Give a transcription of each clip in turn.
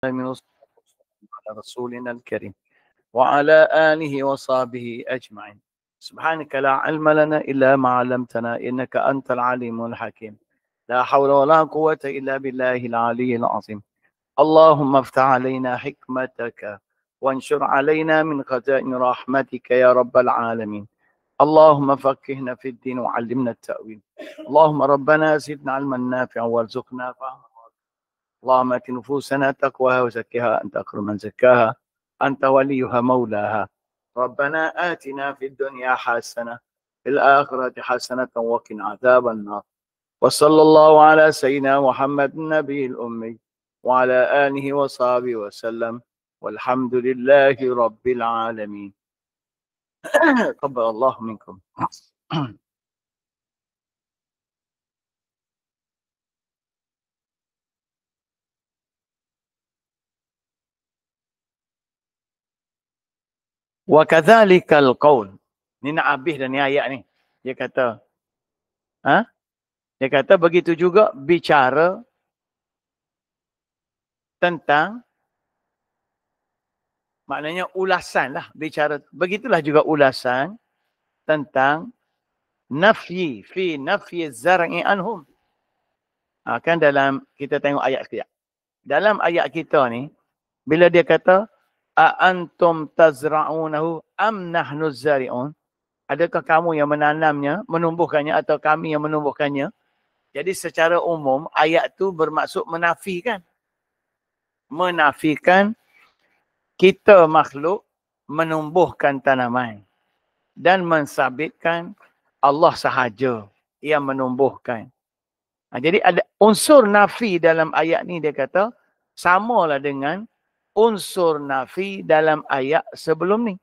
من على رسولنا الكريم وعلى آله وصحبه أجمعين. سبحانك لا علم لنا إلا ما علمتنا إنك أنت العليم الحكيم. لا حول ولا قوة إلا بالله العلي العظيم. اللهم افتح علينا حكمتك وانشر علينا من خزائن رحمتك يا رب العالمين. اللهم فقهنا في الدين وعلمنا التأويل. اللهم ربنا زدنا علما نافعا وارزقنا فهما. اللهم ات نفوسنا تقواها وزكها انت خير من زكاها انت وليها مولاها. ربنا آتنا في الدنيا حسنة في الآخرة حسنة وقنا عذاب النار. وصلى الله على سيدنا محمد النبي الأمي وعلى آله وصحبه وسلم والحمد لله رب العالمين. تقبل الله منكم. Wa kadzalikal qaul. Ni nak habis dah ni ayat ni. Dia kata, dia kata begitu juga bicara tentang, maknanya ulasan lah bicara. Begitulah juga ulasan tentang nafyi zar'i anhum. Kan dalam kita tengok ayat sekejap. Dalam ayat kita ni, bila dia kata a antum tazra'unahu am nahnu zari'un, adakah kamu yang menanamnya, menumbuhkannya atau kami yang menumbuhkannya? Jadi secara umum ayat tu bermaksud menafikan. Menafikan kita makhluk menumbuhkan tanaman dan mensabitkan Allah sahaja yang menumbuhkan. Jadi ada unsur nafi dalam ayat ni, dia kata samalah dengan unsur nafi dalam ayat sebelum ni.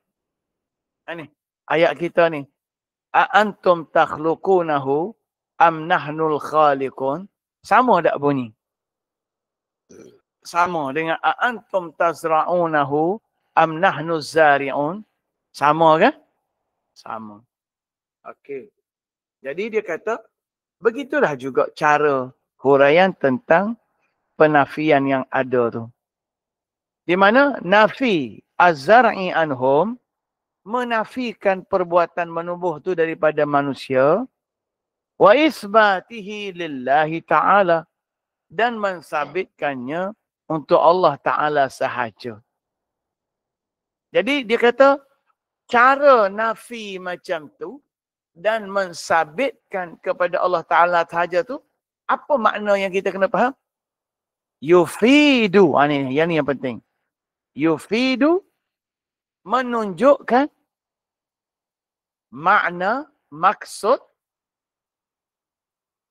Ni ayat kita ni. A antum takhluqunahu am nahnul khaliqun. Sama tak bunyi? Sama dengan a antum tazra'unahu am nahnu zari'un. Sama kan? Sama. Okey. Jadi dia kata begitulah juga cara huraian tentang penafian yang ada tu. Di mana nafi az-zar'i anhum, menafikan perbuatan menumbuh tu daripada manusia, wa isbatihi lillahi ta'ala, dan mensabitkannya untuk Allah Ta'ala sahaja. Jadi dia kata cara nafi macam tu dan mensabitkan kepada Allah Ta'ala sahaja tu, apa makna yang kita kena faham? Yufidu, yang ni yang penting. Yufidu, menunjukkan makna, maksud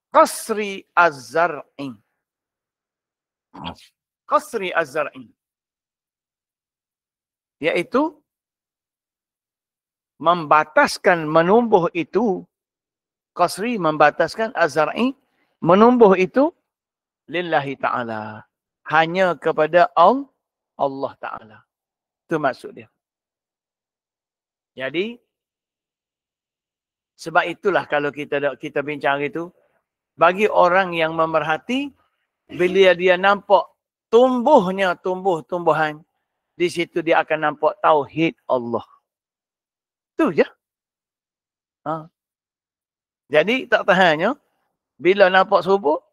qasri az-zar'i. Qasri az-zar'i. Iaitu membataskan menumbuh itu. Qasri membataskan az-zar'i, menumbuh itu lillahi ta'ala. Hanya kepada Allah Ta'ala. Itu maksud dia. Jadi, sebab itulah kalau kita bincang itu, bagi orang yang memerhati, bila dia nampak tumbuhnya tumbuh-tumbuhan, di situ dia akan nampak tauhid Allah. Itu je. Jadi tak tahannya, bila nampak subuh,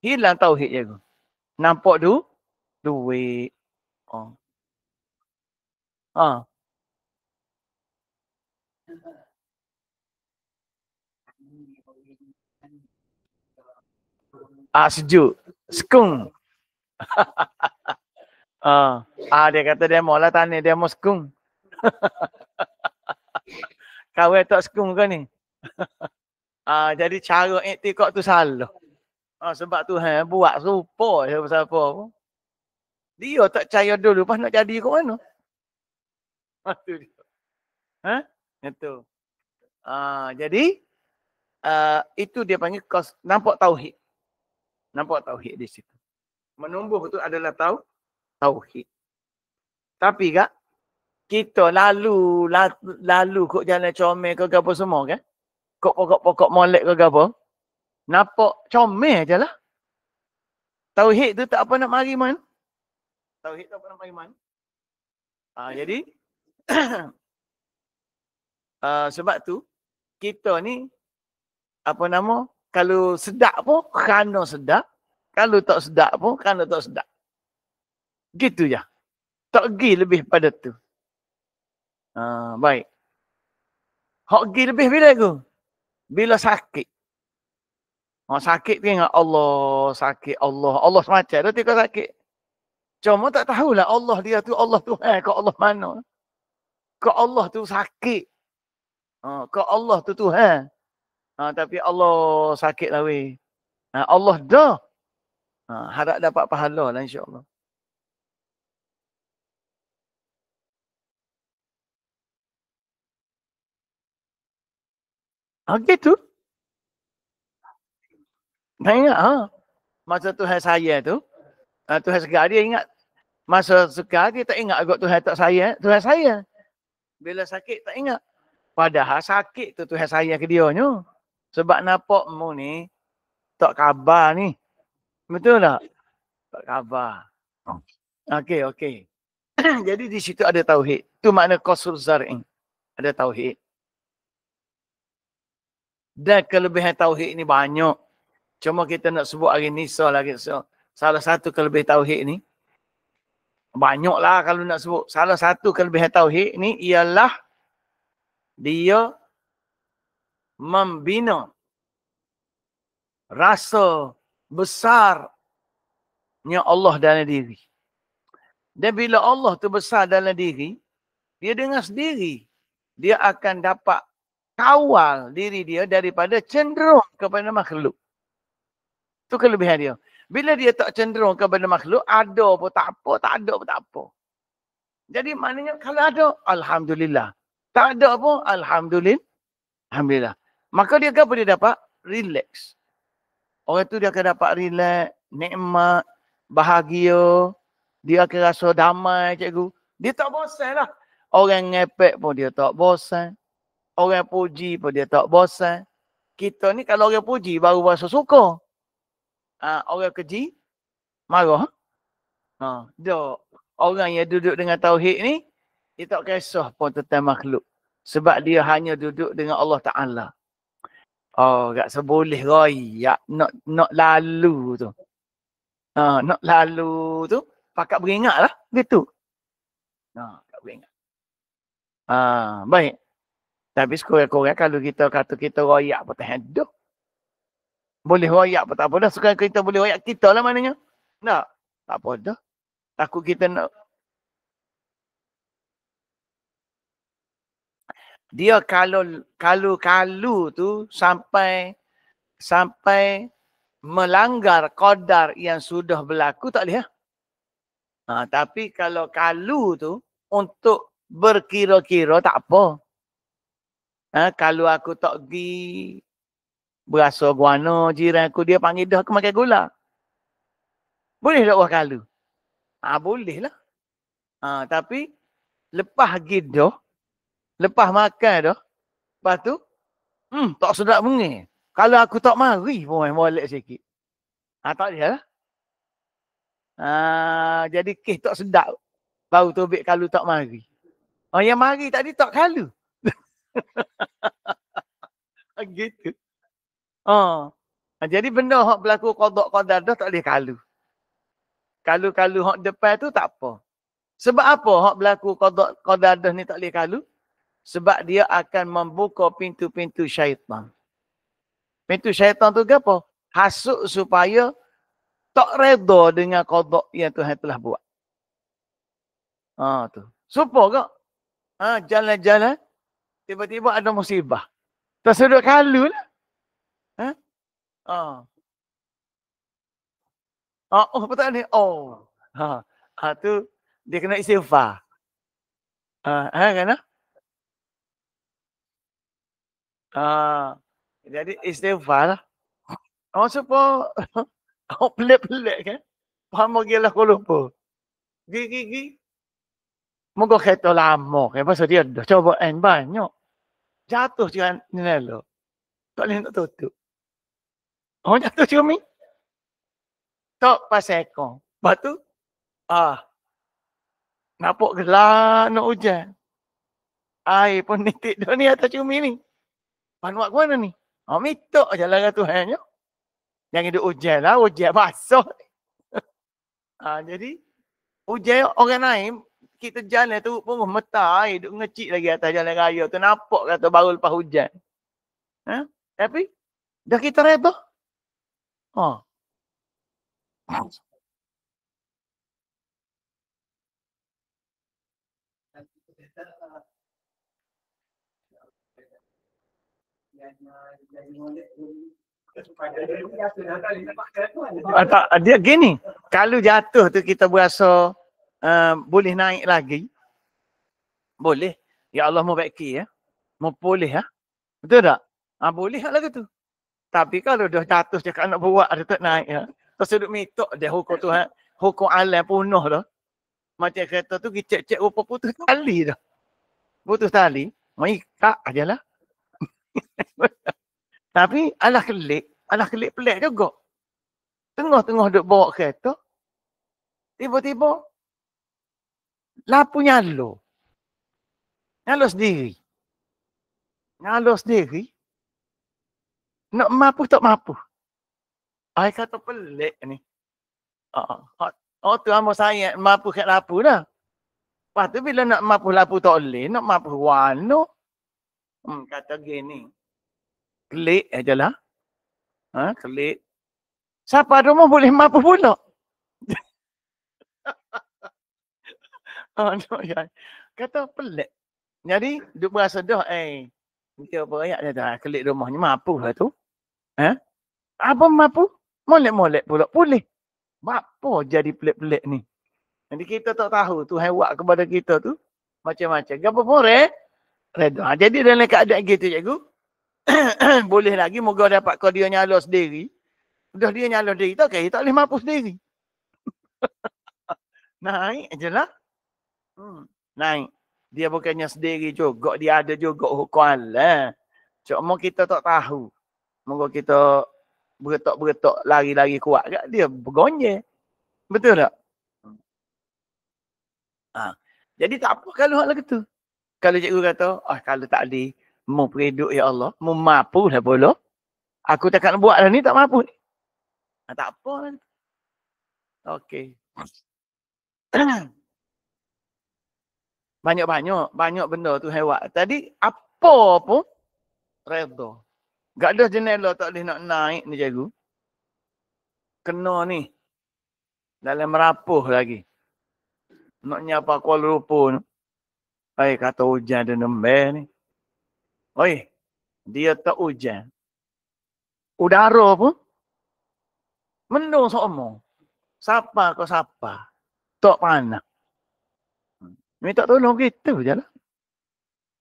hilang tauhid je. Nampak duit. Sejuk. Sekung. Dia kata demo lah tani, demo sekung. Kau tak sekung ke ni? Jadi cara iktikad tu salah. Sebab Tuhan buat serupa je pasal apa pun. Dia tak percaya dulu, lepas nak jadi ke mana? Itu dia. Itu. Jadi, itu dia panggil nampak tauhid. Nampak tauhid di situ. Menumbuh tu adalah tauhid. Tapi kak, kita lalu kok jalan comel ke apa semua kan? Kok pokok-pokok molek ke apa? Nampak comel je lah. Tauhid tu tak apa nak mari mana? Tauhid tu apa nama iman? Jadi sebab tu kita ni apa nama, kalau sedap pun kerana sedap, kalau tak sedap pun kerana tak sedap. Gitu je. Tak pergi lebih pada tu. Baik. Hak pergi lebih bila tu? Bila sakit. Sakit tu ingat Allah, sakit Allah. Allah semacam tu tika sakit. Cuma tak tahulah Allah dia tu Allah Tuhan ke Allah mana. Ke Allah tu sakit. Ke Allah tu Tuhan. Tapi Allah sakit lah weh. Allah dah. Harap dapat pahala lah insyaAllah. Gitu. Tak ingat masa Tuhan saya tu. Tuhan segar dia ingat. Masa segar dia tak ingat agak Tuhan tak sayang. Tuhan sayang. Bila sakit tak ingat. Padahal sakit tu Tuhan sayang ke dia ni. Sebab nampak mu ni tak khabar ni. Betul tak? Tak khabar. Okey. Jadi di situ ada tauhid. Tu makna qasr zar'in. Ada tauhid. Dan kelebihan tauhid ni banyak. Cuma kita nak sebut hari ni lagi. Salah satu kelebihan tauhid ni. Banyaklah kalau nak sebut. Salah satu kelebihan tauhid ni ialah dia membina rasa besarnya Allah dalam diri. Dan bila Allah tu besar dalam diri, dia dengan sendiri, dia akan dapat kawal diri dia daripada cenderung kepada makhluk. Itu kelebihan dia. Bila dia tak cenderung kepada makhluk, ada pun tak apa, tak ada pun tak apa. Jadi maknanya kalau ada, Alhamdulillah. Tak ada pun, Alhamdulillah. Maka dia apa dia dapat? Relax. Orang tu dia akan dapat relax, nikmat, bahagia. Dia akan rasa damai, cikgu. Dia tak bosan lah. Orang ngepek pun dia tak bosan. Orang puji pun dia tak bosan. Kita ni kalau orang puji baru rasa suka. Orang keji, marah. Dia orang yang duduk dengan tauhid ni, dia tak kisah pun tentang makhluk. Sebab dia hanya duduk dengan Allah Ta'ala. Tak seboleh royak nak lalu tu. Nak lalu tu, pakat beringat lah. Gitu. Pakat beringat. Baik. Tapi sekurang-kurang kalau kita kata kita royak pun tak ada. Boleh royak pun tak apa dah. Sekarang kita boleh royak kita lah maknanya. Tak apa dah. Takut kita nak. Dia kalau tu sampai melanggar qadar yang sudah berlaku tak boleh. Tapi kalau tu untuk berkira-kira tak apa. Kalau aku tak pergi berasa guana jiran aku dia panggil dah aku makan gula. Boleh tak buat kalau? Boleh lah. Tapi lepas pergi dah, lepas makan dah, lepas tu, tak sedap bunyi. Kalau aku tak mari pun molek sikit. Tak boleh lah. Jadi kes tak sedap. Baru tobik kalau tak mari. Yang mari tadi tak kalau. Gitu. Jadi benda hak berlaku qada qadar dah tak boleh kalau. Kalau hak depan tu tak apa. Sebab apa hak berlaku qada qadar dah ni tak boleh kalau? Sebab dia akan membuka pintu-pintu syaitan. Pintu syaitan tu ke apa? Hasut supaya tak reda dengan qada yang Tuhan telah buat. Tu. Supaya ke? Jalan-jalan tiba-tiba ada musibah. Tersudut kalau lah. Betul ni. Tu dia kena istighfar. Kena? Jadi istighfar lah. Supaya pelik-pelik kan? Faham lagi lah kau lupa. Gigi. Moga kereta lama kan? Pasal dia dah cobaan banyak. Jatuh jangan ni lalu. Tak boleh nak tutup. Jatuh cumi. Tak pasal ekor. Lepas tu, Nampak gelap nak hujan. Air pun nitik dah ni atas cumi ni. Panuak ke mana ni? Minta je lah Tuhan. Jangan duduk hujan lah. Hujan basah. Jadi, hujan orang lain, kita jalan tu pun meta air. Duduk ngecik lagi atas jalan raya tu. Nampak kata baru lepas hujan. Tapi, dah kita reda. Dia gini, kalau jatuh tu kita berasa boleh naik lagi. Boleh. Ya Allah mau baiki ya. Mau pulih ya. Betul tak? Boleh lagu tu. Tapi kalau dah jatuh cakap nak buat dia tak naik ya. Terus duduk mitok dia hukum Tuhan. Hukum alam punuh dah. Macam kereta tu cek-cek rupa putus tali dah. Putus tali. Mau ikat aje lah. Tapi alah kelik pelik juga. Tengah-tengah duk bawa kereta, tiba-tiba lampu nyalo. Nyalo sendiri. Nak mampu tak mampu. Ai kata pelik ni. Tu amo saya mampu kat lampu dah. Lepas tu bila nak mampu lampu tak boleh, nak mampu warna. Kata gini. Kelik aja lah. Kelik. Siapa rumah boleh mampu pula? Kata pelik. Jadi, duk berasa dah, kita berayak dia dah, kelik rumahnya mampu lah tu. Apa mampu? Molek-molek pula. Boleh. Apa jadi pelik-pelik ni? Jadi kita tak tahu Tuhan buat kepada kita tu macam-macam. Gapa pun reda. Jadi dalam keadaan gitu cikgu, boleh lagi moga dapat kau dia nyala sendiri. Dah dia nyala sendiri tak tak boleh mampu sendiri. Naik je lah. Naik. Dia bukannya sendiri juga. Dia ada juga hukum Allah. Cuma kita tak tahu. Moga kita beretok-beretok lari-lari kuat kat dia bergonye. Betul tak? Jadi tak apa kalau hal gitu. Kalau cikgu kata, kalau tak ada mau periduk ya Allah, mau mampu lah pula. Aku takkan buat dah ni tak mampu ni. Tak apa lah. Okey. Banyak benda tu hewan. Tadi apa pun reda. Gak ada jendela tak boleh nak naik ni cikgu. Kena ni. Dalam merapuh lagi. Nak nyapa Kuala Lumpur ni. Kata hujan dia nembel ni. Dia tak hujan. Udara pun mendung semua. Siapa kau siapa. Tak panas. Minta tolong gitu je lah.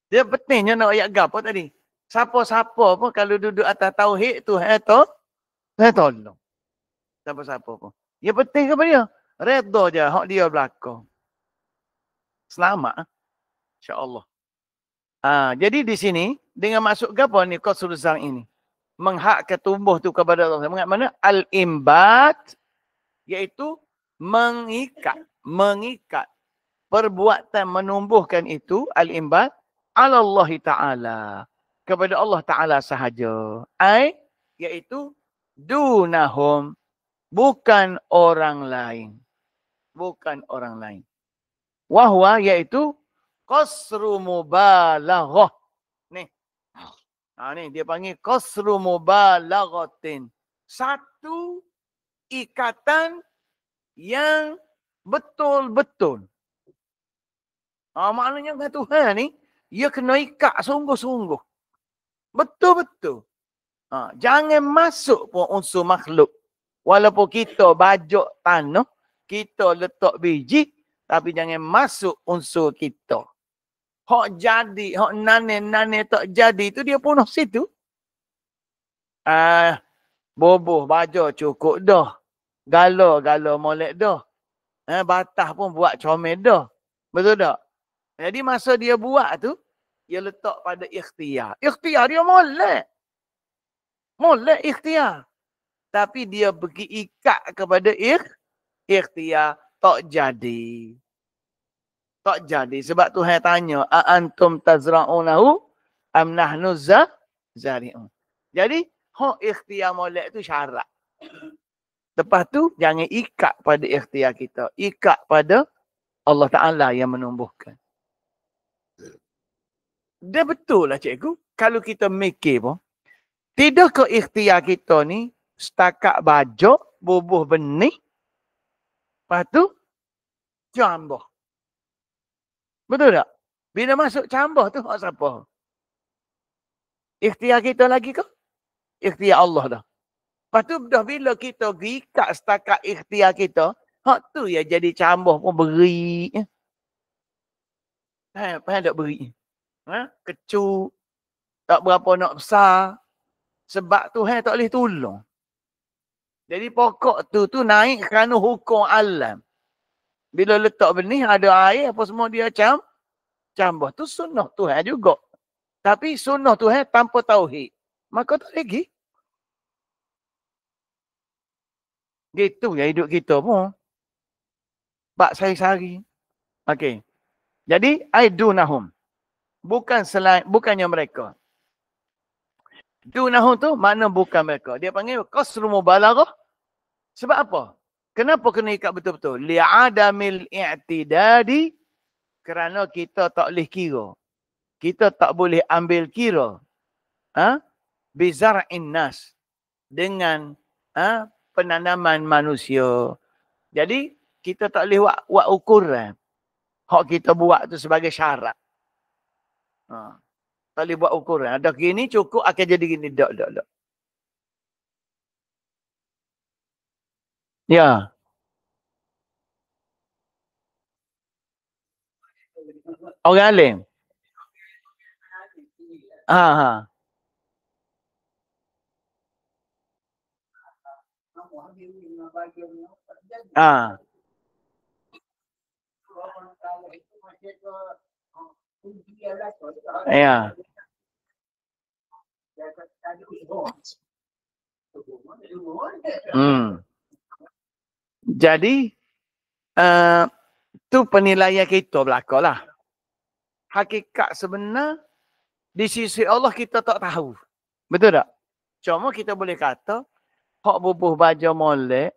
Dia pentingnya nak ayat gapa tadi. Siapa-siapa pun kalau duduk atas tauhid tu, saya tolong. Siapa-siapa pun. Dia penting kepada dia. Reda je hak dia belakang. Selamat. InsyaAllah. Jadi di sini, dengan masuk gapa ni Qasrul Zang ini. Menghakkan tumbuh tu kepada Allah. Mengat mana? Al-imbat. Iaitu mengikat. Perbuatan menumbuhkan itu al-imbat ala Allah Ta'ala. Kepada Allah Ta'ala sahaja. Iaitu dunahum. Bukan orang lain. Wahwa iaitu qasru mubalaghah. Ni. Ni dia panggil qasru mubalaghatin. Satu ikatan yang betul-betul. Maknanya dengan Tuhan ni, ia kena ikat sungguh-sungguh. Betul-betul. Jangan masuk pun unsur makhluk. Walaupun kita bajak tanah, kita letak biji, tapi jangan masuk unsur kita. Hak jadi, hak nane tak jadi tu dia punah situ. Boboh bajak cukup dah. Gala molek dah. Batah pun buat comel dah. Betul tak? Jadi masa dia buat tu, dia letak pada ikhtiar. Ikhtiar dia molek. Molek ikhtiar. Tapi dia pergi ikat kepada ikhtiar tak jadi. Tak jadi. Sebab Tuhan tanya, a antum tazra'unahu am nahnu zari'un. Jadi, hak ikhtiar molek tu syarat. Lepas tu, jangan ikat pada ikhtiar kita. Ikat pada Allah Ta'ala yang menumbuhkan. Dia betul lah cikgu. Kalau kita mikir pun, tidak ke ikhtiar kita ni setakat bajak, bubuh benih, lepas tu cambah. Betul tak? Bila masuk cambah tu hak siapa? Ikhtiar kita lagi ke? Ikhtiar Allah dah. Lepas tu dah bila kita ikat setakat ikhtiar kita, hak tu ya jadi cambah pun beri. Faham tak beri? Kecut. Tak berapa nak besar. Sebab Tuhan tak boleh tolong. Jadi pokok tu naik kerana hukum alam. Bila letak benih ada air apa semua dia cambah. Tu sunnah Tuhan juga. Tapi sunnah Tuhan tanpa tauhid. Maka tak lagi. Gitu ya hidup kita pun. Bak sari-sari. Okey. Jadi aidunahum. Bukannya mereka. Dunahum tu makna bukan mereka. Dia panggil qasru mubalaghah. Sebab apa? Kenapa kena ikat betul-betul? Li'adamil i'tidadi. Kerana kita tak boleh kira. Kita tak boleh ambil kira. Bizar'in nas. Dengan penanaman manusia. Jadi, kita tak boleh buat ukuran. Hak kita buat tu sebagai syarat. Tak boleh buat ukuran. Ada gini cukup akan jadi gini. Tak. Ya. Orang alim. Ha. Ya. Jadi, tu penilaian kita belakang lah. Hakikat sebenar, di sisi Allah kita tak tahu. Betul tak? Cuma kita boleh kata, hak bubuh baja molek,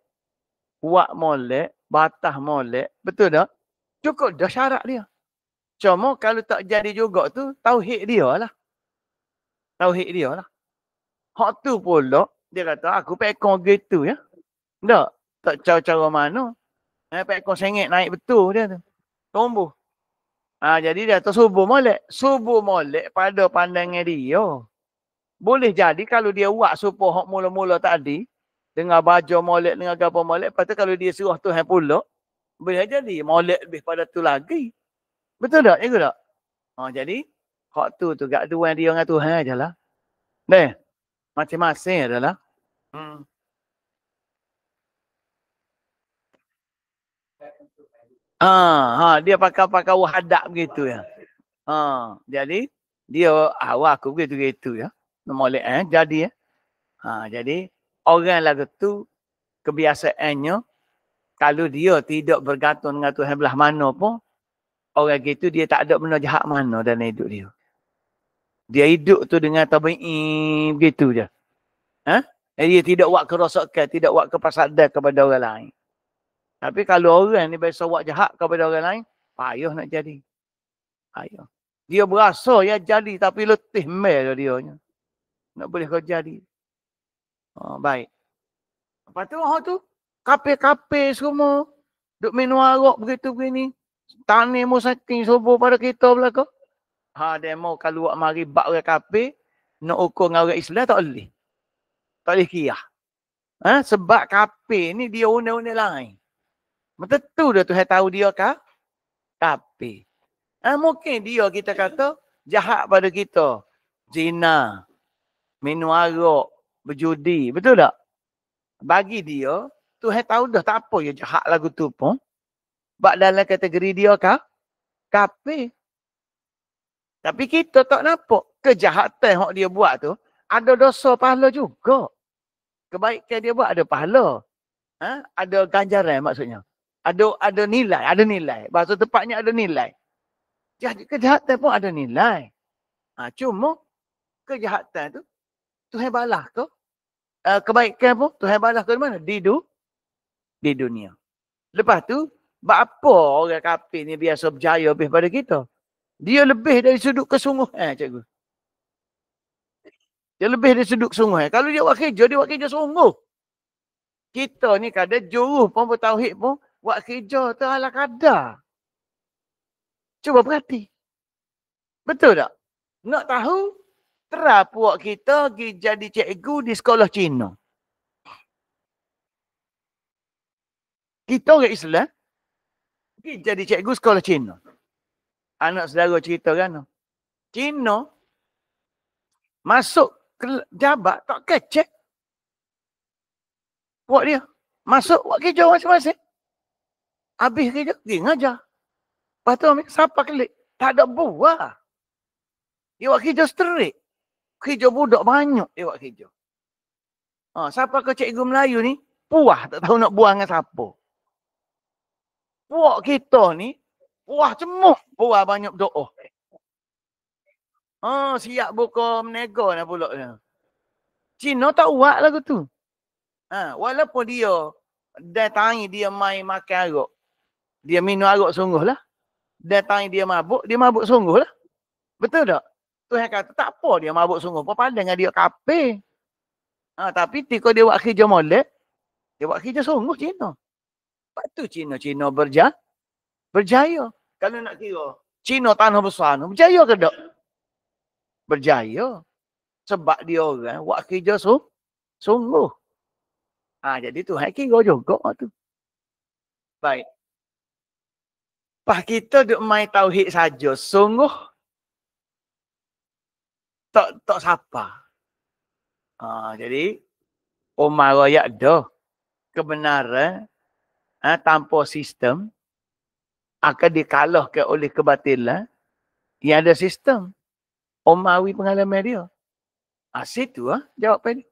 wak molek, batah molek. Betul tak? Cukup dah syarat dia. Cuma kalau tak jadi juga tu, tauhid dia lah. Tauhid dia lah. Hak tu pula, dia kata, aku pekong gitu ya. Tak cara-cara mana. Pekong sengit naik betul dia tu. Tumbuh. Jadi dia tu subuh molek. Subuh molek pada pandangan dia. Boleh jadi kalau dia buat supaya hak mula-mula tadi, dengan baju molek, dengan apa molek, lepas tu kalau dia suruh Tuhan pula, boleh jadi molek lebih pada tu lagi. Betul tak? Ikut tak? Jadi, hak tu gak tuan dia dengan Tuhan je lah. Masing-masing adalah. Dia pakai wahadak begitu ya. Jadi dia aku begitu ya. Molek jadi ya. Jadi orang lagu tu kebiasaannya kalau dia tidak bergantung dengan Tuhan belah mana pun orang gitu dia tak ada benda jahat mana dalam hidup dia. Dia hidup tu dengan tabi'i begitu je. Dia tidak buat kerosakan, tidak buat kepasadan kepada orang lain. Tapi kalau orang ni biasa buat jahat kepada orang lain, payah nak jadi. Payah. Dia berasa ya jadi tapi letih mel dia nya. Nak boleh kau jadi. Baik. Lepas tu, kape-kape semua. Duk minum arak begitu begini. Tani mu saking subuh pada kita belakang. Demo kalau buat mari bak orang kape, nak ukur dengan orang Islam tak boleh. Tak boleh kira. Sebab kape ni dia una-una lain. Tentu dah Tuhan tahu dia kape. Mungkin dia kita kata jahat pada kita. Zina, minum arak, berjudi. Betul tak? Bagi dia, Tuhan tahu dah tak apa ya jahat lagu tu pun. Sebab dalam kategori dia kape. Tapi kita tak nampak kejahatan yang dia buat tu ada dosa pahala juga. Kebaikan dia buat ada pahala. Ada ganjaran maksudnya. Ada nilai. Bahasa tepatnya ada nilai. Kejahatan pun ada nilai. Cuma kejahatan tu Tuhan balas ke? Kebaikan pun Tuhan balas ke mana? Di dunia. Lepas tu, apa orang kafir ni biasa berjaya lebih pada kita? Dia lebih dari sudut kesungguhan, cikgu. Dia lebih dari sudut kesungguhan. Kalau dia buat kerja sungguh. Kita ni kadang juru pun bertauhid pun buat kerja terala kadar. Cuba perhati. Betul tak? Nak tahu, terap kita pergi jadi cikgu di sekolah Cina. Kita orang Islam pergi jadi cikgu sekolah Cina. Anak saudara cerita kan? Cina masuk ke jabat tak kecek. Buat dia. Masuk buat kerja masing-masing. Habis kerja, pergi ngajar. Lepas tu ambil siapa kelik. Tak ada buah. Dia buat kerja straight. Kerja budak banyak dia buat kerja. Siapa ke cikgu Melayu ni, puah tak tahu nak buang dengan siapa. Puak kita ni, puah cemuk. Puah banyak doa. Siap buka menega nak pula. Cina tak buat lagu tu. Walaupun dia tangi dia main makan arak. Dia minum arak sungguh lah. Dia tangi dia mabuk sungguh lah. Betul tak? Tuhan kata tak apa dia mabuk sungguh. Apa dengan dia kafir. Tapi ketika dia buat kerja molek, dia buat kerja sungguh Cina. Lepas tu Cina berjaya. Kalau nak kira, Cina tanah besar tu berjaya ke tak? Berjaya. Sebab dia orang buat kerja sungguh. Jadi Tuhan kira juga tu. Baik. Pas kita duk main tauhid saja, sungguh tak siapa. Jadi Umar royak dah kebenaran tanpa sistem akan dikalahkan oleh kebatilan yang ada sistem. Umawi pengalaman dia. Situ jawapan dia.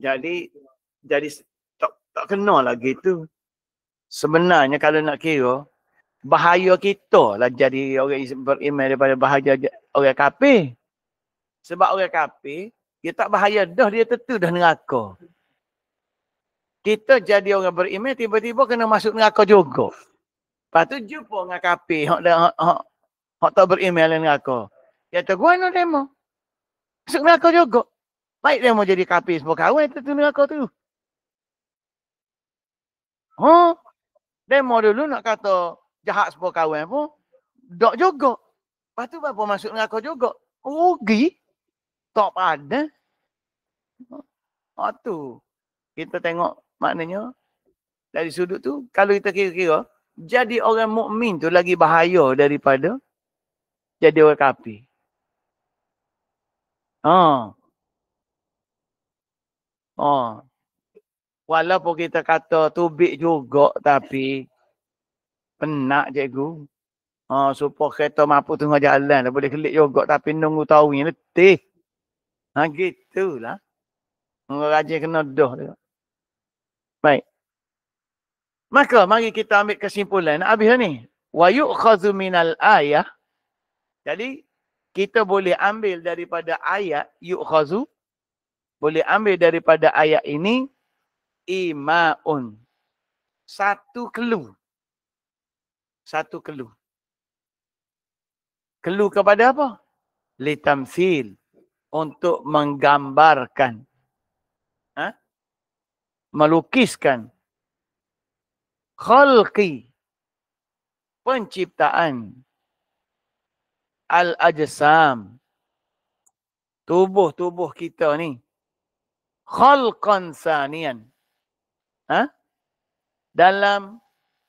Jadi tak kena lagi tu. Sebenarnya kalau nak kira, bahaya kita lah jadi orang beriman daripada bahaya orang kafir. Sebab orang kafir, dia tak bahaya dah, dia tentu dah neraka. Kita jadi orang beriman, tiba-tiba kena masuk neraka juga. Lepas tu jumpa dengan kafir, hak tak beriman dalam neraka. Dia kata, gua nak demo. Masuk neraka juga. Baik demo jadi kafir semua kawan, tentu neraka tu. Demo dulu nak kata jahat semua kawan pun, tak juga. Lepas tu berapa masuk neraka juga. Rugi. Tak pada. Tu. Kita tengok maknanya dari sudut tu, kalau kita kira-kira, jadi orang mukmin tu lagi bahaya daripada jadi orang kafir. Walaupun kita kata tubik juga, tapi penat cikgu. Supaya kereta mampu tengah jalan, dah boleh kelik juga, tapi nunggu tahu ni letih. Gitulah. Rajin kena dah. Baik. Maka mari kita ambil kesimpulan. Nak habis ni. Wa yu'khadhu minal ayah. Jadi kita boleh ambil daripada ayat yu'khadhu. Boleh ambil daripada ayat ini ima'un. Satu clue. Clue kepada apa? Litamthil. Untuk menggambarkan. Melukiskan. Khalqi. Penciptaan. Al-ajsam. Tubuh-tubuh kita ni. Khalqan sanian. Dalam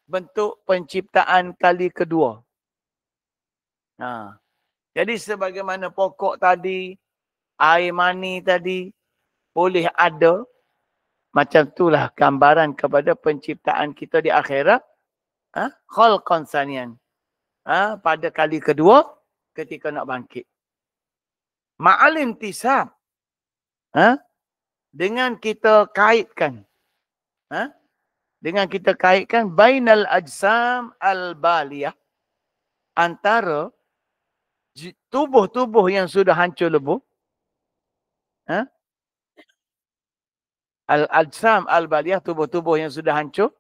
bentuk penciptaan kali kedua. Jadi sebagaimana pokok tadi, air mani tadi, boleh ada. Macam itulah gambaran kepada penciptaan kita di akhirat. Khalqan sanian. Pada kali kedua ketika nak bangkit. Ma'alim tisab. Dengan kita kaitkan. Dengan kita kaitkan bainal ajsam al-baliyah. Antara tubuh-tubuh yang sudah hancur lebur. Al-ajsam al-baliyah, tubuh-tubuh yang sudah hancur.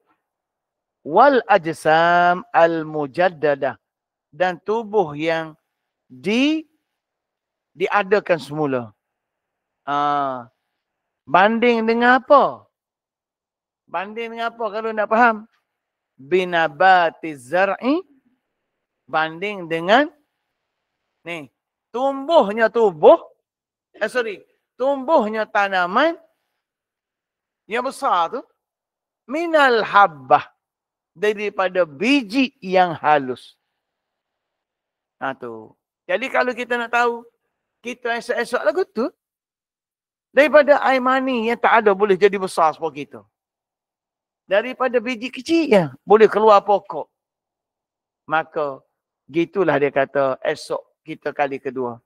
Wal ajsam al-mujaddadah. Dan tubuh yang diadakan semula. Banding dengan apa? Banding dengan apa kalau nak faham? Binabati zar'i. Banding dengan ni. Tumbuhnya tanaman yang besar tu. Minal habbah. Daripada biji yang halus. Tu. Jadi kalau kita nak tahu, kita esok-esok lagu tu, daripada air mani yang tak ada boleh jadi besar seperti kita. Daripada biji kecil yang boleh keluar pokok. Maka, gitulah dia kata esok kita kali kedua.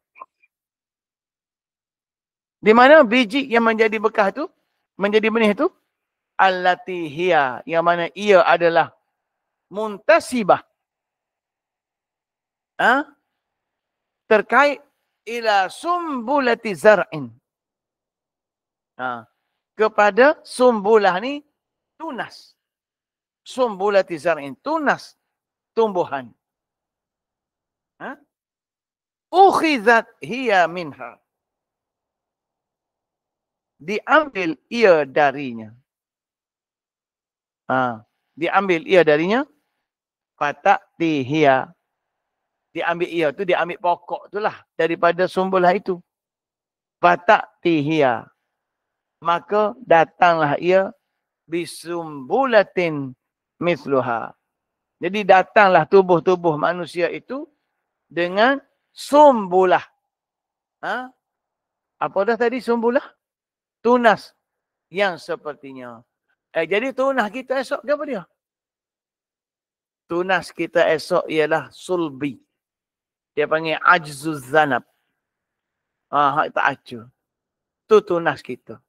Di mana biji yang menjadi bekas tu, menjadi benih tu, allati hiya, yang mana ia adalah muntasibah. Terkait ila sumbulati zar'in. Kepada sumbulah ni tunas. Sumbulati zar'in, tunas tumbuhan. Ukhizat hiya minha. Diambil ia darinya. Diambil ia darinya. Fata'ti hiya. Diambil ia tu, diambil pokok tu lah. Daripada sumbulah itu. Fata'ti hiya. Maka datanglah ia bisumbulatin misluha. Jadi datanglah tubuh-tubuh manusia itu dengan sumbulah. Apa dah tadi sumbulah? Tunas yang sepertinya. Jadi tunas kita esok ke apa dia? Tunas kita esok ialah sulbi. Dia panggil ajzuz zanab. Hak tak acu. Tu tunas kita.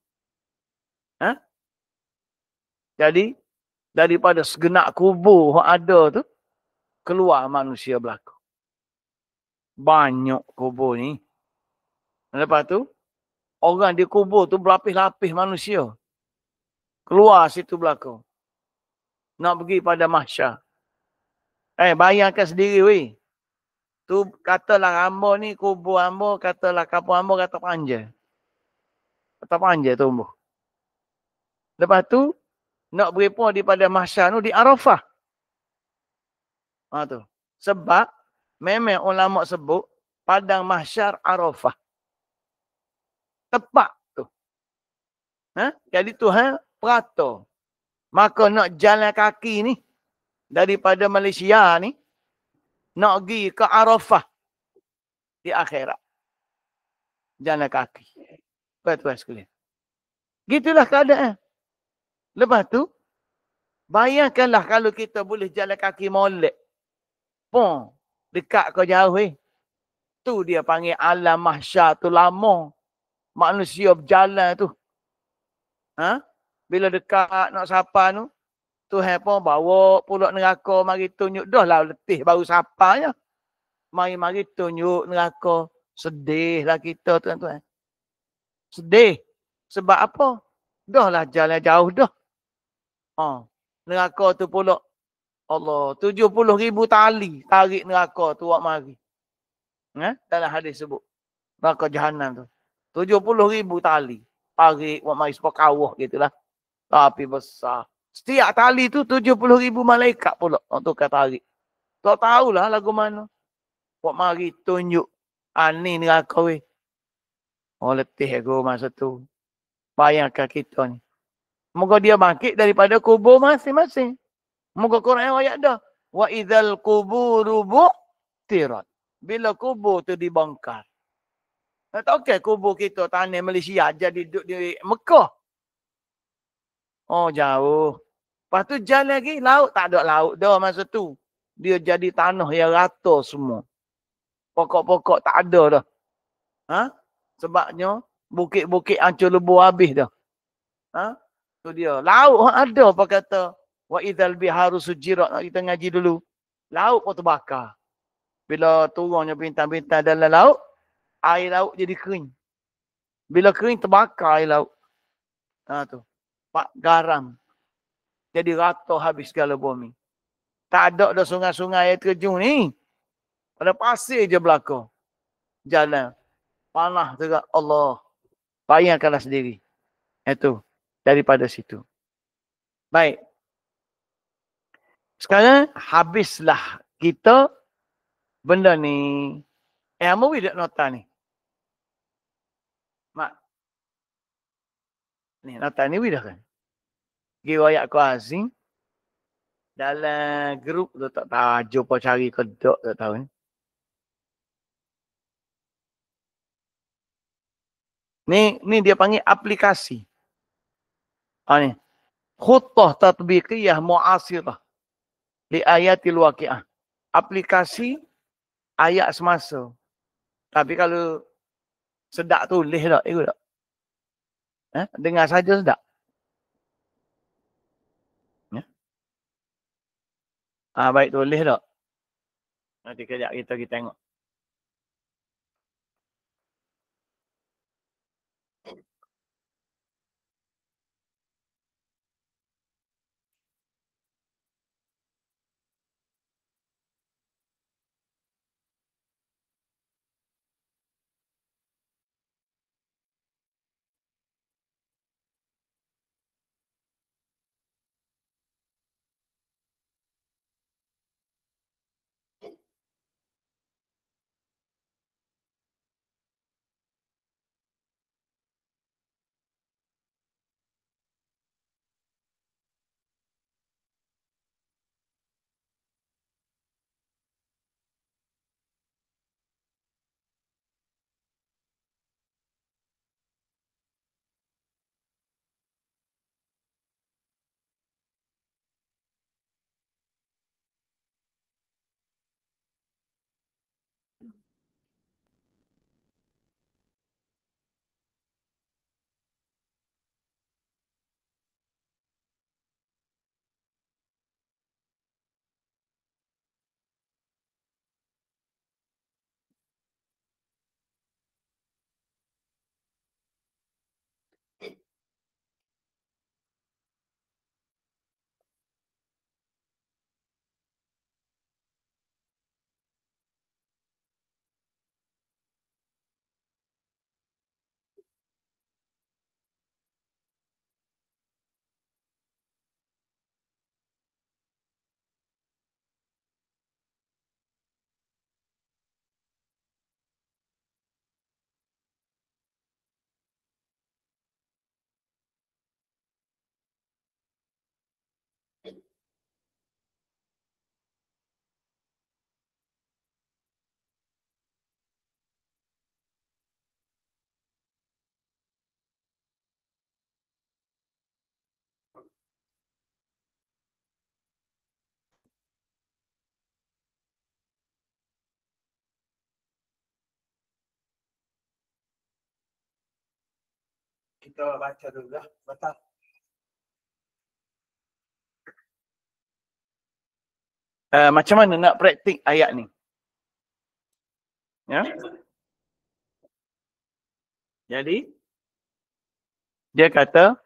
Jadi, daripada segenak kubur yang ada tu, keluar manusia berlaku. Banyak kubur ni. Lepas tu, orang di kubur tu berlapis-lapis manusia. Keluar situ berlaku. Nak pergi pada mahsyar. Bayangkan sendiri weh. Tu katalah hamba ni, kubur hamba, katalah kampung hamba, kata panjang. Kata panjang tumbuh. Lepas tu, nak berapa daripada mahsyar tu di Arafah. Tu. Sebab, memang ulama sebut, padang mahsyar Arafah. Tepat tu. Jadi Tuhan perata. Maka nak jalan kaki ni, daripada Malaysia ni, nak pergi ke Arafah di akhirat. Jalan kaki. Tuan-tuan sekalian. Gitulah keadaan. Lepas tu, bayangkanlah kalau kita boleh jalan kaki molek. Dekat ke jauh Tu dia panggil alam mahsyar tu lama. Manusia berjalan tu. Bila dekat nak sapa tu, Tuhan pun bawa pulak neraka, mari tunjuk. Dah lah letih baru sapanya. Mari tunjuk neraka. Sedihlah kita tuan-tuan. Sedih. Sebab apa? Dah lah jalan jauh dah. Neraka tu pulak. Allah, 70,000 tali tarik neraka tu buat mari. Dalam hadis sebut. Neraka jahanam tu. 70,000 tali tarik buat mari sebab kawah gitulah. Tapi besar. Setiap tali tu 70,000 malaikat pula untuk tarik. Tak tahulah lagu mana. Buat mari tunjuk. Ni neraka weh. Letih aku masa tu. Bayangkan kita ni. Moga dia bangkit daripada kubur masing-masing. Moga Quran ayat dah. Wa idzal quburu bu'tirat. Bila kubur tu dibongkar. Tak okey kubur kita tanah Malaysia jadi duduk di Mekah. Oh jauh. Lepas tu jalan lagi laut tak ada laut dah masa tu. Dia jadi tanah yang rata semua. Pokok-pokok tak ada dah. Ha? Sebabnya bukit-bukit hancur lebur habis dah. Ha? Tu dia. Laut ada apa kata. Wa idzal biharu sujirat. Kita ngaji dulu. Laut pun terbakar. Bila turunnya bintang-bintang dalam laut, air laut jadi kering. Bila kering terbakar air laut. Ha tu. Pak garam. Jadi rata habis segala bumi. Tak ada dah sungai-sungai air terjun ni. Pada pasir je belakang. Jalan. Panah tegak Allah. Bayangkanlah sendiri. Itu. Daripada situ. Baik. Sekarang habislah kita benda ni. Apa we nota ni? Mak. Ni nota ni we dah kan? Riwayat Qazim. Dalam grup tu tak tahu. Jumpa cari kedok tak tahu ni. Ni dia panggil aplikasi. Ha ni. Khutbah tatbiqiyah mu'asirah. Li ayatil waqi'ah. Aplikasi ayat semasa. Tapi kalau sedap tulis tak? Ikut tak? Dengar saja sedap. Ya? Baik tulis tak? Nanti kejap kita tengok. Kita baca dulu lah. Betul. Macam mana nak praktik ayat ni? Ya. Jadi, dia kata,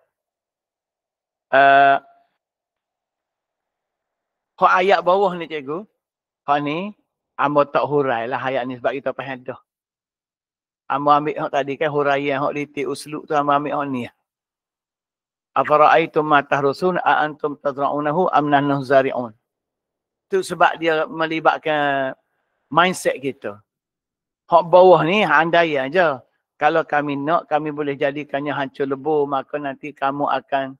hak ayat bawah ni cikgu, hak ni, amba tak hurai lah ayat ni sebab kita faham dah. Amba ambil hak tadi kan huraian hak litik uslub tu amba ambil hak ni. Afara'aitum ma tahrusun a antum tazra'unahu am nahnu zari'un. Tu sebab dia melibatkan mindset kita. Hak bawah ni andai aja. Kalau kami nak, kami boleh jadikannya hancur lebur, maka nanti kamu akan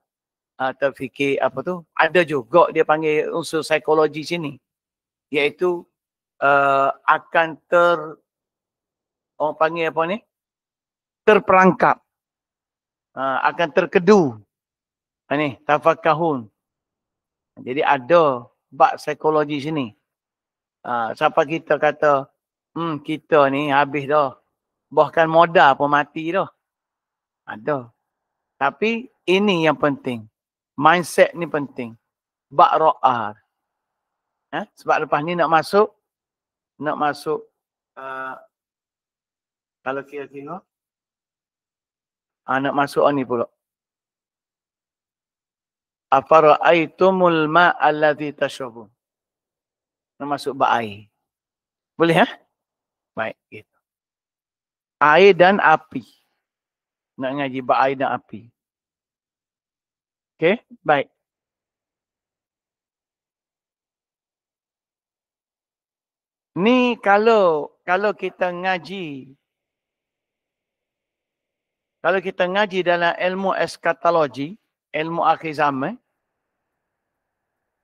terfikir apa tu. Ada juga dia panggil unsur psikologi sini. Iaitu akan orang panggil apa ni? terperangkap. Akan terkedu. Ni, tafakahun. Jadi ada bab psikologi sini. Siapa kita kata, kita ni habis dah. Bahkan modal pun mati dah. Ada. Tapi ini yang penting. Mindset ni penting. Bak ro'ar. Sebab lepas ni nak masuk kalau kira-kira nak masuk ni pula. Afara'aitumul ma'alladhi tashrabun. Nak masuk bak air. Boleh Baik, gitu. Air dan api. Nak ngaji bak air dan api. Okey, baik. Ni kalau kita ngaji dalam ilmu eskatologi, ilmu akhir zaman,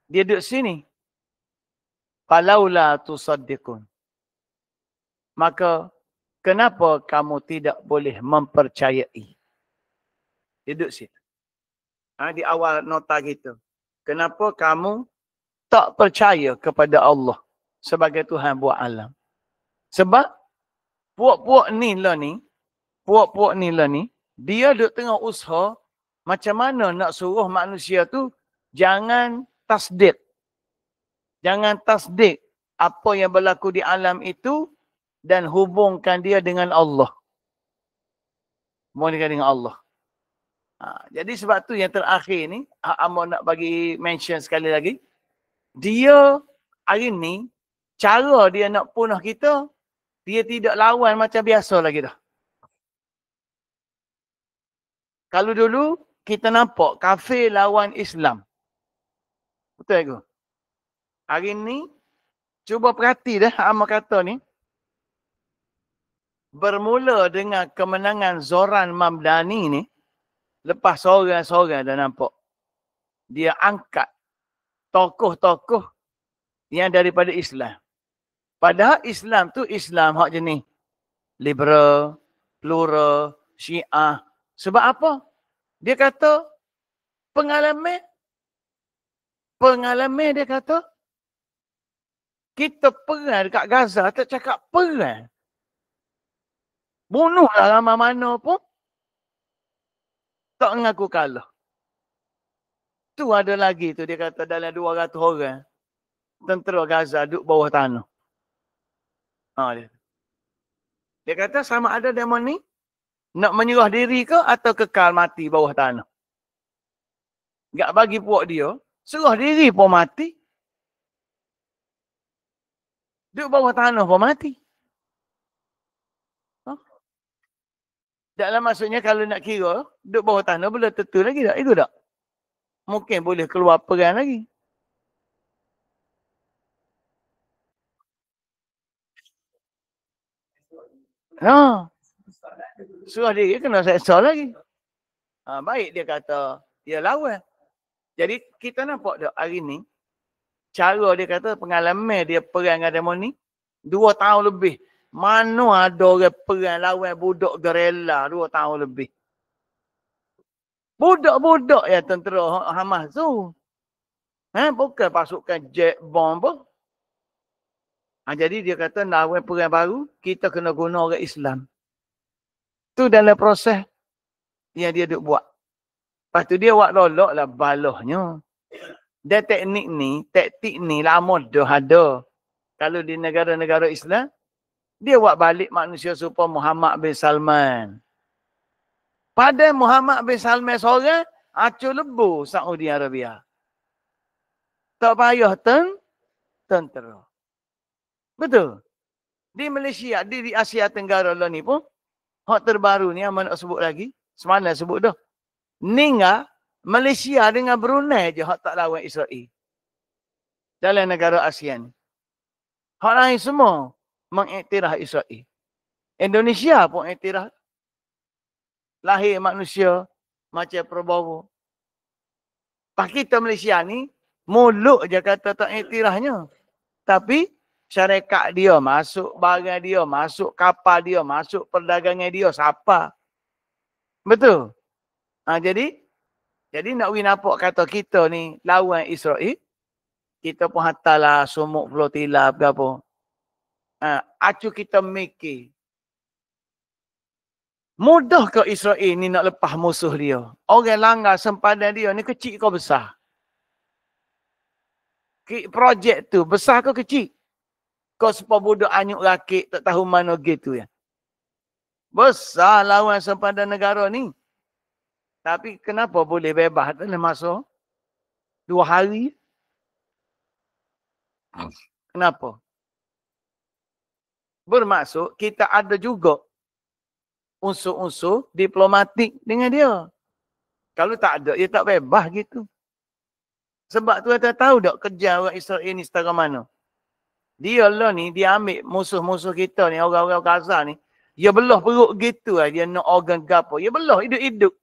dia duduk sini. Falaula tusaddiqun. Maka kenapa kamu tidak boleh mempercayai? Dia duduk situ. Di awal nota kita. Kenapa kamu tak percaya kepada Allah sebagai Tuhan buat alam? Sebab puak-puak ni lah ni, dia duk tengah usaha macam mana nak suruh manusia tu jangan tasdik. Jangan tasdik apa yang berlaku di alam itu dan hubungkan dia dengan Allah. Hubungkan dengan Allah. Jadi sebab tu yang terakhir ni, Amor nak bagi mention sekali lagi. Dia hari ni, cara dia nak punah kita, dia tidak lawan macam biasa lagi dah. Kalau dulu, kita nampak kafir lawan Islam. Betul ke? Hari ni, cuba perhati dah Amor kata ni. Bermula dengan kemenangan Zoran Mamdani ni, lepas seorang-seorang dah nampak. Dia angkat tokoh-tokoh yang daripada Islam. Padahal Islam tu Islam hak jenis liberal, plural, syiah. Sebab apa? Dia kata pengalaman dia kata kita perang dekat Gaza tak cakap perang. Bunuhlah lama mana pun tak mengaku kalah. Tu ada lagi tu dia kata dalam 200 orang tentera Gaza duduk bawah tanah. Dia kata sama ada demo ni nak menyerah diri ke atau kekal mati bawah tanah. Enggak bagi puak dia, serah diri pun mati. Duduk bawah tanah pun mati. Dalam maksudnya kalau nak kira, duduk bawah tanah boleh tentu lagi tak? Itu tak? Mungkin boleh keluar perang lagi. Surah diri kena seksa lagi. Baik dia kata, dia lawan. Jadi kita nampak tak hari ni, cara dia kata pengalaman dia perang dengan demo ni, 2 tahun lebih. Mana ada orang perang lawan budak gerela 2 tahun lebih. Budak-budak yang tentera Hamas tu. Bukan pasukan jet bomb pun. Jadi dia kata lawan perang baru, kita kena guna orang Islam. Tu dalam proses yang dia duk buat. Lepas tu dia buat lolok lah balahnya. Dan taktik ni lama dah ada. Kalau di negara-negara Islam, dia buat balik manusia supaya Muhammad bin Salman. Pada Muhammad bin Salman seorang, acur lebu Saudi Arabia. Tak payah tentera. Betul. Di Malaysia, di Asia Tenggara lah ni pun, hak terbaru ni yang mana nak sebut lagi, semalam sebut dah. Ninggal, Malaysia dengan Brunei je hak tak lawan Israel. Dalam negara ASEAN. Hak lain semua mengiktiraf Israel. Indonesia pun iktiraf. Lahir manusia macam Prabowo. Pak kita Malaysia ni, mulut je kata tak iktirafnya. Tapi syarikat dia masuk, barang dia masuk, kapal dia masuk, perdagangan dia siapa? Betul. Jadi nak nampak kata kita ni lawan Israel, kita pun hantarlah sumuk flotilla ke apa. Acu kita mikir. Mudah ke Israel ni nak lepas musuh dia? Orang langgar sempadan dia ni kecil ke besar? Projek tu besar ke kecil? Kau sepuluh budak anyuk rakit tak tahu mana gitu ya. Besar lawan sempadan negara ni. Tapi kenapa boleh bebas dalam masa 2 hari? Kenapa? Bermaksud kita ada juga unsur-unsur diplomatik dengan dia. Kalau tak ada, dia tak bebas gitu. Sebab tu kita tahu tak kerja orang Israel ni setara mana. Dia lah ni, dia ambil musuh-musuh kita ni, orang-orang Gaza ni. Dia belah perut gitu lah. Dia nak organ gapo. Dia belah hidup-hidup.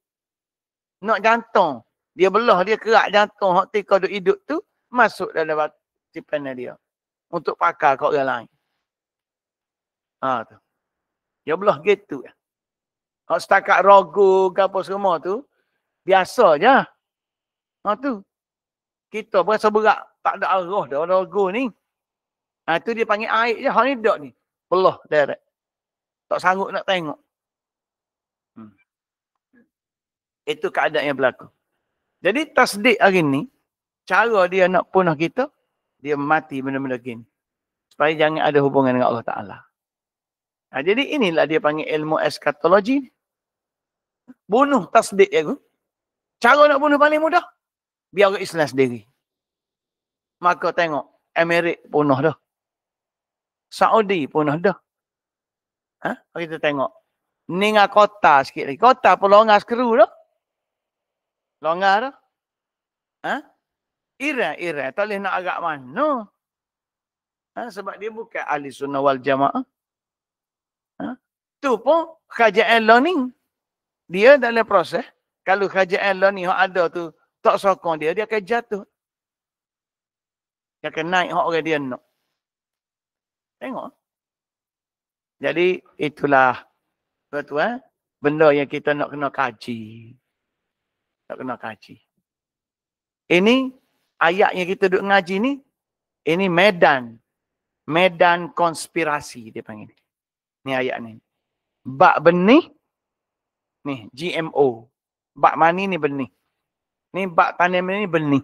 Nak jantung. Dia belah, dia kerak jantung. Hak tika hidup tu, masuk dalam tipannya dia. Untuk pakar kat orang lain. Tu. Dia belah gitu. Hak setakat rogo, gapo semua tu, biasa je. Tu. Kita berasa berat. Tak ada arah dah rogo ni. Tu dia panggil air je. Hak ni tak ni. Belah direct. Tak sanggup nak tengok. Itu keadaan yang berlaku. Jadi tasdik hari ni, cara dia nak punah kita, dia mati benda-benda gini. Supaya jangan ada hubungan dengan Allah Ta'ala. Jadi inilah dia panggil ilmu eskatologi. Bunuh tasdik aku. Cara nak bunuh paling mudah. Biar orang Islam sendiri. Maka tengok, Amerik punah dah. Saudi punah dah. Kita tengok. Ninga kota sikit lagi. Kota pun longgar skru dah. Longgar dah. Iran. Tak boleh nak agak mana. Sebab dia bukan ahli sunnah wal jamaah. Tu pun kajian learning. Dia dalam proses. Kalau kajian learning yang ada tu tak sokong dia akan jatuh. Dia akan naik hak orang dia nak. Tengok. Jadi itulah betul benda yang kita nak kena kaji. Tak kena kaji. Ini ayat yang kita duk ngaji ni, ini medan konspirasi dia panggil. Ni ayat ni. Bak benih, ni GMO. Bak mani ni benih. Ni bak tanaman ni benih.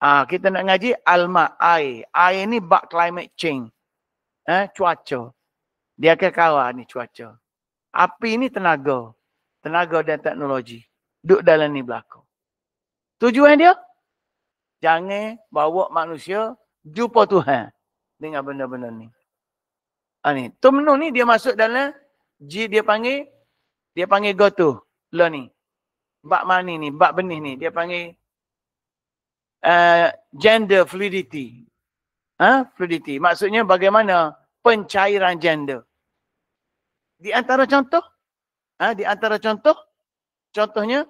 Kita nak ngaji alma air. Air ni bak climate change. Cuaca. Dia akan kawal ni cuaca. Api ni tenaga. Tenaga dan teknologi. Duduk dalam ni berlaku. Tujuan dia? Jangan bawa manusia jumpa Tuhan dengan benda-benda ni. Ni. Tumnu ni dia masuk dalam dia panggil gotu. Lah ni. Bak mani ni, bak benih ni. Dia panggil gender fluidity. Fluidity. Maksudnya bagaimana pencairan gender. Di antara contoh, contohnya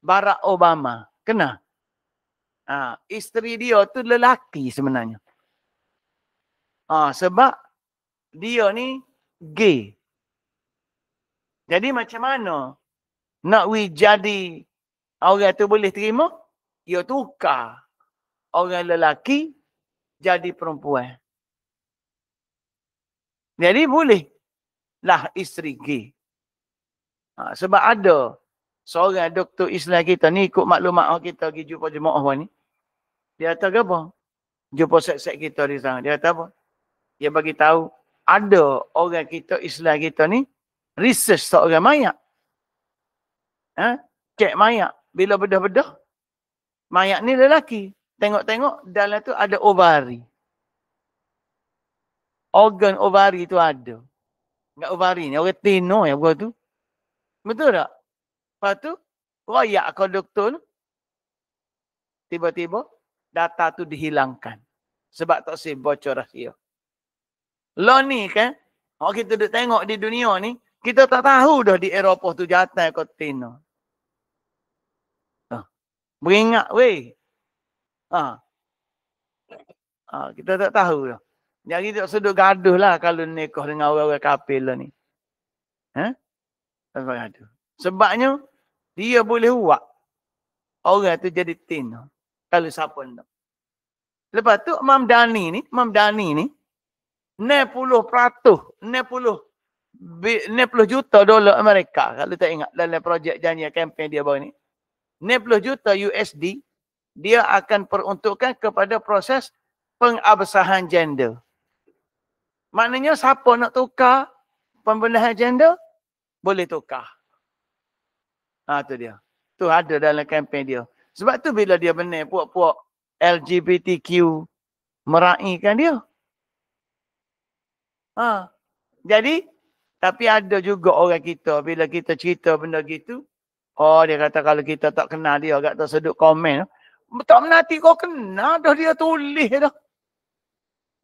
Barack Obama. Kena. Isteri dia tu lelaki sebenarnya. Sebab dia ni gay. Jadi macam mana nak jadi orang tu boleh terima? Dia tukar orang lelaki jadi perempuan. Jadi boleh lah isteri gay. Sebab ada seorang doktor Islam kita ni ikut maklumat kita pergi jumpa jemaah ni. Dia kata apa? Jumpa set-set kita di sana. Dia kata apa? Dia bagi tahu ada orang kita Islam kita ni research seorang mayat. Cek mayat. Bila bedah-bedah mayat ni lelaki. Tengok-tengok dalam tu ada ovari. Organ ovari tu ada. Enggak ovari ni, orang tino yang buat tu. Betul tak? Lepas tu, royak ke doktor tu. Tiba-tiba, data tu dihilangkan. Sebab tak sih bocor rahsia. Lo ni kan, kalau kita duduk tengok di dunia ni, kita tak tahu dah di Eropah tu jantan ke tino. Beringat weh. Kita tak tahu dah. Jadi tak sedut gaduh lah kalau nikah dengan orang-orang kafir lah ni. Tak gaduh. Sebabnya, dia boleh buat orang tu jadi tin. Kalau siapa nak. Lepas tu, Imam Dani ni, 60 juta dolar Amerika. Kalau tak ingat dalam projek janji kempen dia baru ni. 60 juta USD, dia akan peruntukkan kepada proses pengabsahan gender. Maknanya siapa nak tukar pembenahan gender, boleh tukar. Tu dia. Tu ada dalam kempen dia. Sebab tu bila dia benar puak-puak LGBTQ meraihkan dia. Jadi, tapi ada juga orang kita, bila kita cerita benda gitu, dia kata kalau kita tak kenal dia, agak tersedut komen. Tak menanti kau kenal dah, dia tulis dah.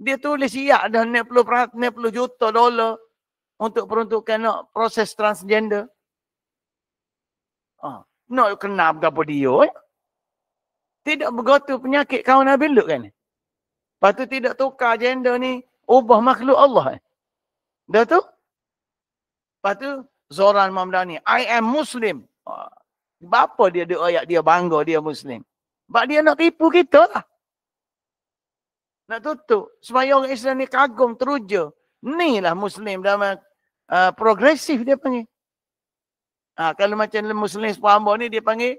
Dia tulis siap dah 60 juta dolar untuk peruntukan nak proses transgender. Nak kenal berapa dia. Tidak bergotu penyakit kawan Nabi Lut kan. Lepas tu tidak tukar gender ni, ubah makhluk Allah. Dah tu? Lepas tu, Zoran Mamdani, I am Muslim. Apa dia ayat dia bangga dia Muslim? Sebab dia nak tipu kita lah. Nak tutup. Supaya orang Islam ni kagum, teruja. Ni lah Muslim dalam progresif dia panggil. Kalau macam Muslim sepahamba ni dia panggil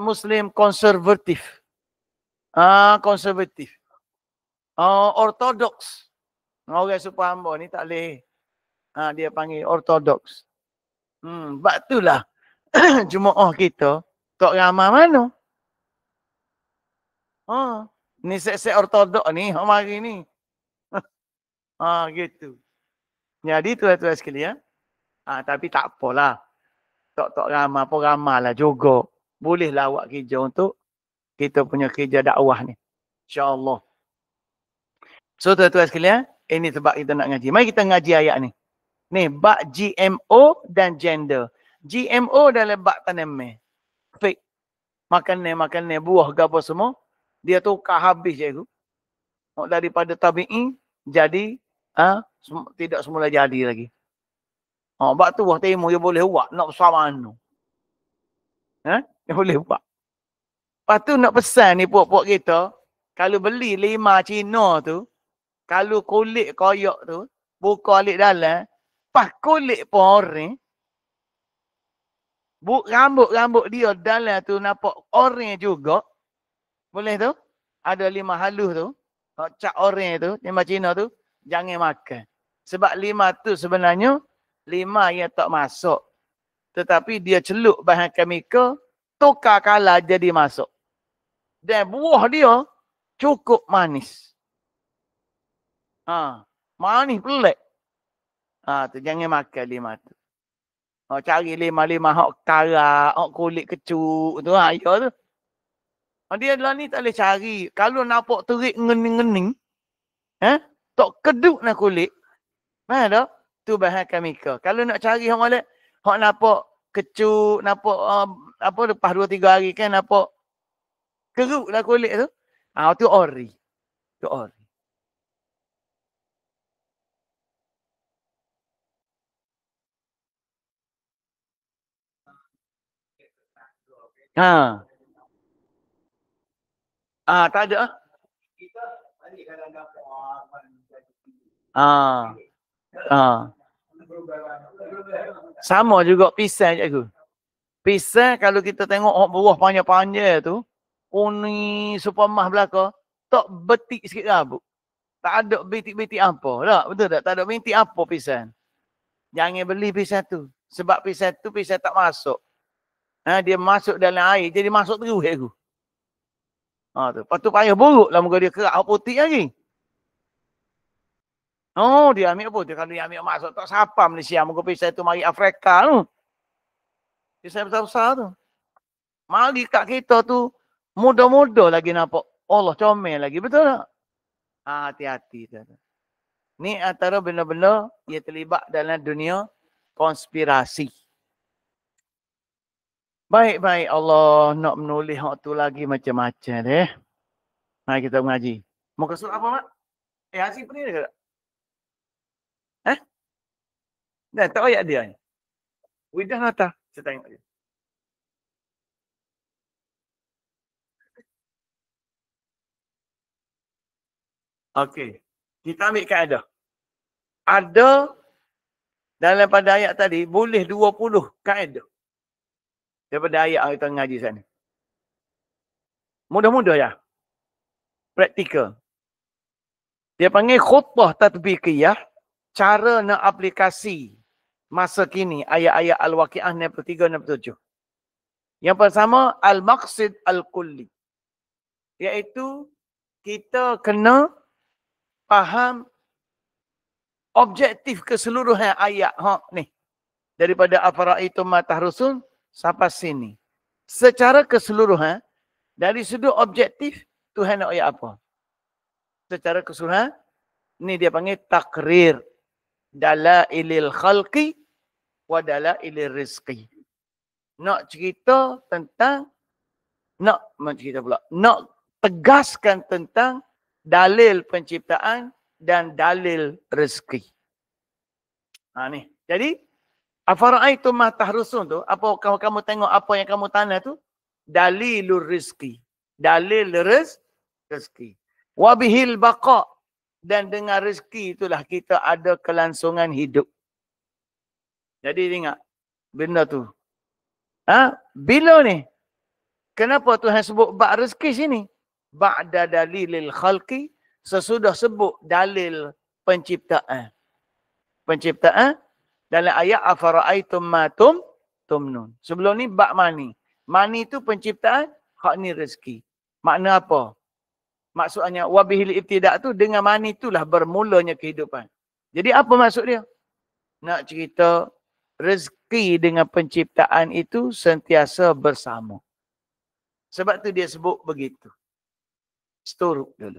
Muslim konservatif. Konservatif. Ortodoks. Orang sepahamba ni tak boleh. Dia panggil ortodoks. Sebab itulah jemaah kita tak ramai mana. Ni set-set ortodok ni, mari ni. Gitu. Jadi tuan-tuan sekalian, tapi tak apalah. Tak ramai pun ramai lah juga. Bolehlah awak kerja untuk kita punya kerja dakwah ni. InsyaAllah. So tuan-tuan sekalian, ini sebab kita nak ngaji. Mari kita ngaji ayat ni. Ni, bab GMO dan gender. GMO dalam bab tanaman. Fake. Makan buah ke apa semua. Dia tukar habis je tu. Daripada tabi'i jadi tidak semula jadi lagi. Bab tu buah timur dia boleh buat. Nak besar mana. Dia boleh buat. Lepas tu nak pesan ni puak-puak kita. Kalau beli 5 Cina tu. Kalau kulit koyak tu. Buka alik dalam. Pas kulit pun orang. Rambut-rambut dia dalam tu nampak orang juga. Boleh tu? Ada 5 halus tu. Cak orang tu, 5 Cina tu. Jangan makan. Sebab 5 tu sebenarnya 5 yang tak masuk. Tetapi dia celup bahan kimia. Tukar kala jadi masuk. Dan buah dia cukup manis. Manis pelik. Tu jangan makan 5 tu. Cari 5 hak karak, hak kulit kecuk tu. Ya tu. Dia lah ni tak boleh cari. Kalau nampak terik ngening-ngening, tak keduk nak kulit. Mana tu bahan kimia. Kalau nak cari hak molek, hak nampak kecuk, nampak lepas 2-3 hari kan nampak keruk lah kulit tu. Tu ori. Tu ori. Tak ada. Sama juga pisang cikgu. Pisang kalau kita tengok buah panjang-panjang tu, ni supermah belaka, tak betik sikit rambut. Tak ada bintik-bintik apa. Tak? Betul tak? Tak ada bintik apa pisang. Jangan beli pisang tu. Sebab pisang tu pisang tak masuk. Dia masuk dalam air, jadi masuk terus cikgu. Tu. Lepas tu payah buruk lah muka dia kerak putih lagi. Dia ambil putih. Kalau dia ambil masuk tak siapa Malaysia. Muka pisang tu mari Afrika tu. Pisang besar-besar tu. Mari kat kita tu muda-muda lagi nampak. Allah comel lagi. Betul tak? Hati-hati. Ni antara benda-benda yang terlibat dalam dunia konspirasi. Baik-baik Allah nak menulis hak tu lagi macam-macam deh. Mari kita mengaji. Muka surat apa mak? Hasib ni ke tak? Dah tak ayat dia ni. Widah nata. Saya tengok je. Okey. Kita ambil kaedah. Ada dalam pada ayat tadi boleh 20 kaedah. Daripada ayat yang kita ngaji sana. Mudah-mudah ya. Praktikal. Dia panggil khutbah tatbiqiyah. Cara nak aplikasi masa kini ayat-ayat Al-Waqi'ah 63 67. Yang pertama al-maqsid al-kulli. Iaitu kita kena faham objektif keseluruhan ayat ni. Daripada afara'aitum ma tahrusun sampai sini. Secara keseluruhan dari sudut objektif Tuhan nak ayat apa? Secara keseluruhan ni dia panggil takrir dalailil khalqi wa dalailil rizqi. Nak cerita tentang nak tegaskan tentang dalil penciptaan dan dalil rezeki. Ni. Jadi afara'aitum ma tahrusun tu, apa kalau kamu tengok apa yang kamu tanam tu, dalilur rizki. Dalil rezeki. Wabihil baqa, dan dengan rezeki itulah kita ada kelangsungan hidup. Jadi ingat benda tu. Bila ni? Kenapa Tuhan sebut bak rezeki sini? Ba'da dalilil khalqi, sesudah sebut dalil penciptaan. Penciptaan dalam ayat afara'aitum ma tumnun. Sebelum ni bak mani. Mani tu penciptaan, hak ni rezeki. Makna apa? Maksudnya wabihil ibtidak tu dengan mani itulah bermulanya kehidupan. Jadi apa maksud dia? Nak cerita rezeki dengan penciptaan itu sentiasa bersama. Sebab tu dia sebut begitu. Sturuk dulu.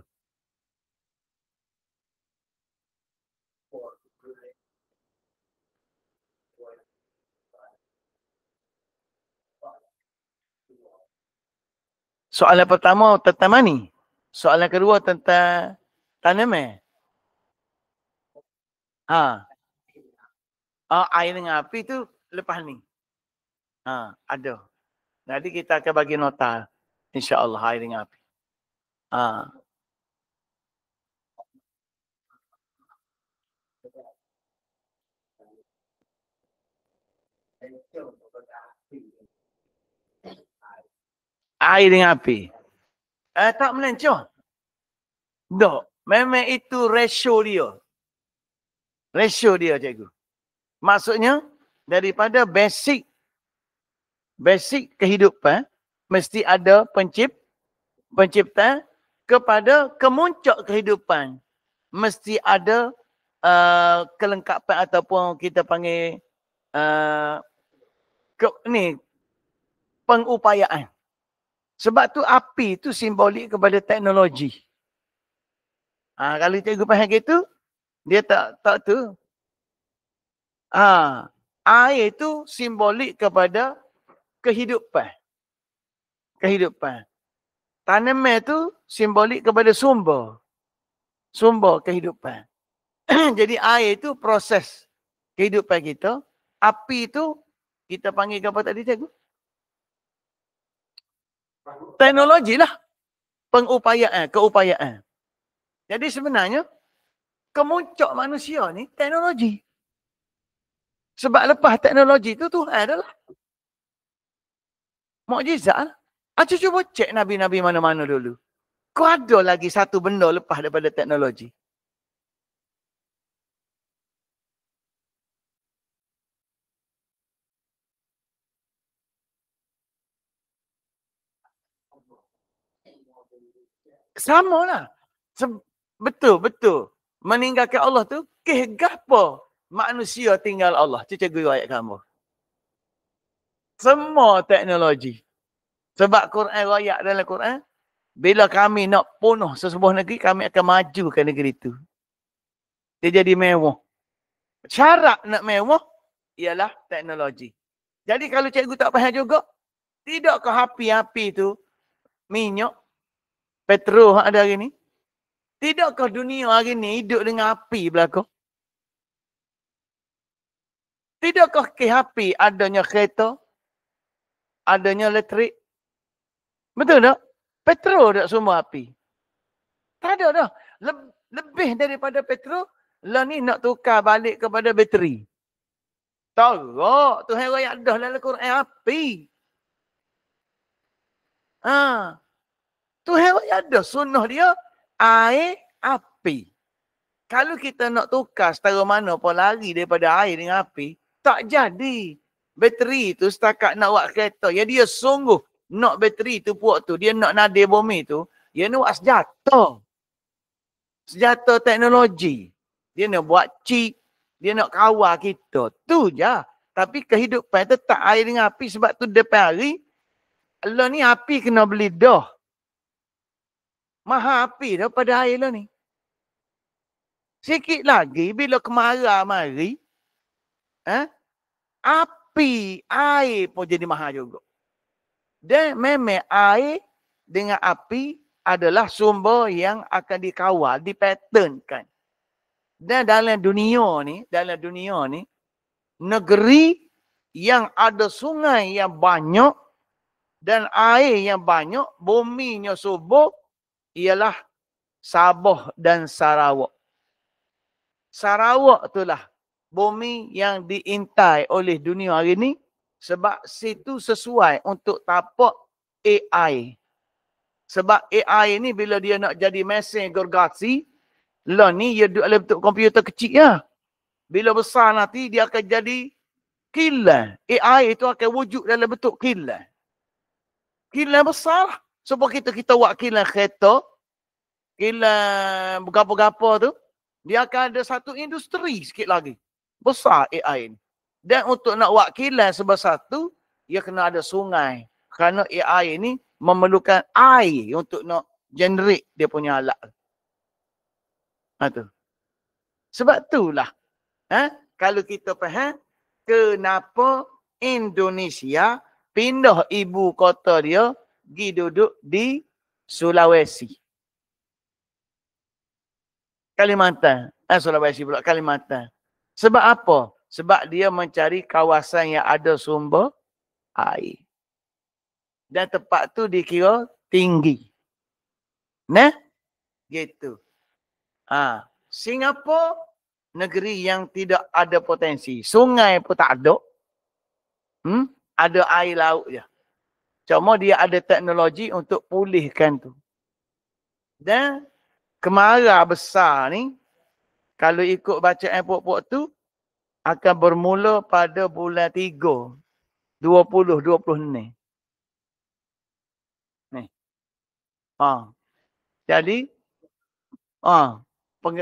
Soalan pertama tentang mani. Soalan kedua tentang tanaman. Air dengan api tu lepas ni. Ada. Nanti kita akan bagi nota. InsyaAllah air dengan api. Air dengan api. Tak melencong. Tak. Memang itu ratio dia. Ratio dia, cikgu. Maksudnya, daripada basic kehidupan, mesti ada pencipta kepada kemuncak kehidupan. Mesti ada kelengkapan ataupun kita panggil pengupayaan. Sebab tu api tu simbolik kepada teknologi. Kalau cikgu faham gitu, dia tak tu. Air tu simbolik kepada kehidupan. Kehidupan. Tanaman tu simbolik kepada sumber. Sumber kehidupan. Jadi air tu proses kehidupan kita. Api tu kita panggil apa tadi cikgu? Teknologi lah. Keupayaan. Jadi sebenarnya kemuncak manusia ni teknologi. Sebab lepas teknologi tu Tuhan adalah mukjizat. Cuba cek Nabi-Nabi mana-mana dulu. Kau ada lagi satu benda lepas daripada teknologi? Sama lah. Betul. Meninggalkan Allah tu, kehgapa manusia tinggal Allah. Cikgu ayat kamu. Semua teknologi. Sebab Quran ayat dalam Quran, bila kami nak punah sesebuah negeri, kami akan maju ke negeri itu. Dia jadi mewah. Syarat nak mewah ialah teknologi. Jadi kalau cikgu tak faham juga, tidakkah api-api tu minyak, petrol ada hari ni? Tidakkah dunia hari ni hidup dengan api belakang? Tidakkah ke api adanya kereta, adanya elektrik. Betul tak? Petrol tak semua api? Tak ada dah. Lebih daripada petrol, lah ni nak tukar balik kepada bateri. Tahu, Tuhan raya dah dalam Quran api. Tuhan raya dah sunnah dia air, api. Kalau kita nak tukar setara mana pun lari daripada air dengan api, tak jadi. Bateri tu setakat nak buat kereta, ya dia sungguh nak bateri tu buat tu, dia nak nadir bumi tu, dia nak buat senjata. Senjata teknologi. Dia nak buat chip, dia nak kawal kita. Tu je. Tapi kehidupan tetap air dengan api sebab tu depan hari, Allah ni api kena beli dah. Mahal api dah pada air lah ni. Sikit lagi bila kemarau mari, api, air pun jadi mahal juga. Dan memang air dengan api adalah sumber yang akan dikawal, dipatternkan. Dan dalam dunia ni, negeri yang ada sungai yang banyak dan air yang banyak, buminya subur, ialah Sabah dan Sarawak. Sarawak itulah bumi yang diintai oleh dunia hari ni sebab situ sesuai untuk tapak AI. Sebab AI ni bila dia nak jadi mesin gergasi, lah ni dia duduk dalam bentuk komputer kecil ya. Bila besar nanti dia akan jadi kilang. AI itu akan wujud dalam bentuk kilang. Kilang besar. Sebab kita buat kilang kereta, kilang berapa-apa tu, dia akan ada satu industri sikit lagi. Besar AI ni. Dan untuk nak buat kilang sebesar tu, dia kena ada sungai. Kerana AI ni memerlukan air untuk nak generate dia punya alat. Tu. Sebab itulah. Kalau kita faham, kenapa Indonesia pindah ibu kota dia pergi duduk di Sulawesi. Kalimantan. Sulawesi pula, Kalimantan. Sebab apa? Sebab dia mencari kawasan yang ada sumber air. Dan tempat tu dikira tinggi. Nah? Gitu. Singapura, negeri yang tidak ada potensi. Sungai pun tak ada. Ada air laut je. Cuma dia ada teknologi untuk pulihkan tu. Dan kemarau besar ni, kalau ikut bacaan pokok tu, akan bermula pada bulan 3, 20 ni. Jadi,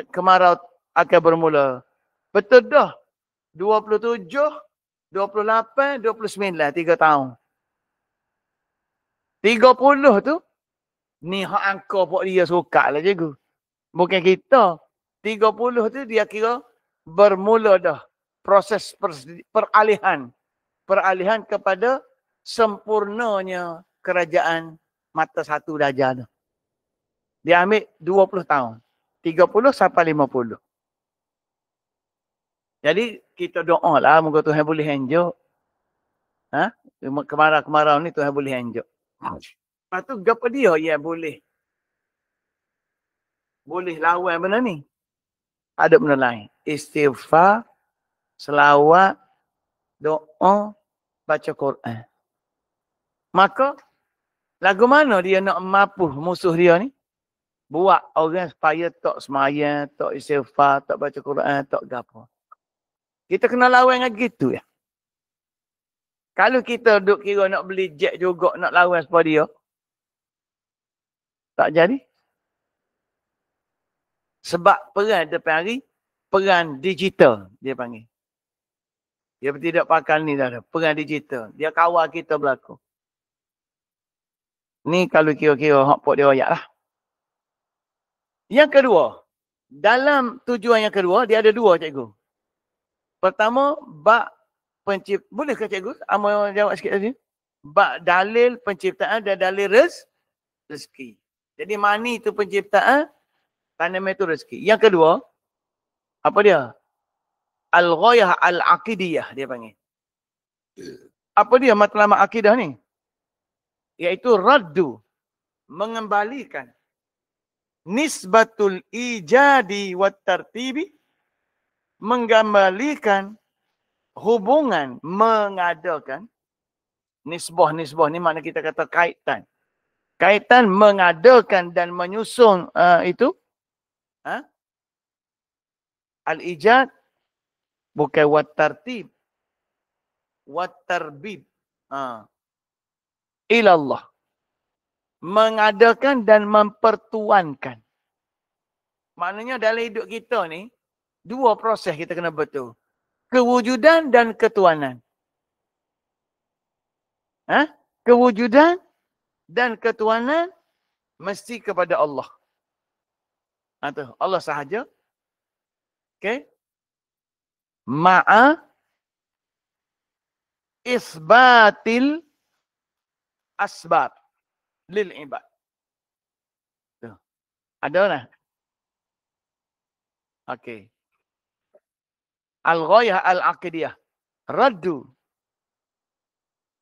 kemarau akan bermula. Betul dah. 27, 28, 29, 3 tahun. 30 tu, ni hak angka pok dia suka lah cikgu. Bukan kita. 30 tu dia kira bermula dah proses peralihan. Peralihan kepada sempurnanya kerajaan mata satu darjah tu. Dia ambil 20 tahun. 30 sampai 50. Jadi kita doa lah moga Tuhan boleh hanjuk. Kemarau-kemarau ni Tuhan boleh hanjuk. Lepas tu apa dia yang boleh lawan benda ni? Ada benda lain. Istighfar, selawat, doa, baca Quran. Maka lagu mana dia nak mampu musuh dia ni? Buat orang supaya tak semayang, tak istighfar, tak baca Quran, tak gapo. Kita kena lawan dengan gitu ya. Kalau kita duk kira nak beli jet juga nak lawan supaya dia, tak jadi. Sebab peran depan hari, peran digital dia panggil. Dia tidak pakai ni dah. Peran digital. Dia kawal kita berlaku. Ni kalau kira-kira hak pok dia royak lah. Yang kedua, dalam tujuan yang kedua, dia ada dua cikgu. Pertama, bab penciptaan. Bolehkah cikgu? Amal jawab sikit tadi. Bab dalil penciptaan dan dalil rezeki. Jadi mani itu penciptaan, tanaman itu rezeki. Yang kedua, apa dia? Al-ghayah al-aqidiyah dia panggil. Apa dia matlamat akidah ni? Iaitu raddu, mengembalikan. Nisbatul ijadi wat tartibi, mengembalikan hubungan, mengadakan. Nisbah ni makna kita kata kaitan. Kaitan mengadakan dan menyusun itu. Al-ijad bukan wat tartib. Wat tarbib. Ilallah. Mengadakan dan mempertuankan. Maknanya dalam hidup kita ni, dua proses kita kena betul. Kewujudan dan ketuanan. Kewujudan dan ketuanan mesti kepada Allah. Allah sahaja. Okay. Ma'a isbatil asbab lil ibad. Ada lah. Okey. Al-ghayah al-aqidiyah. Raddu.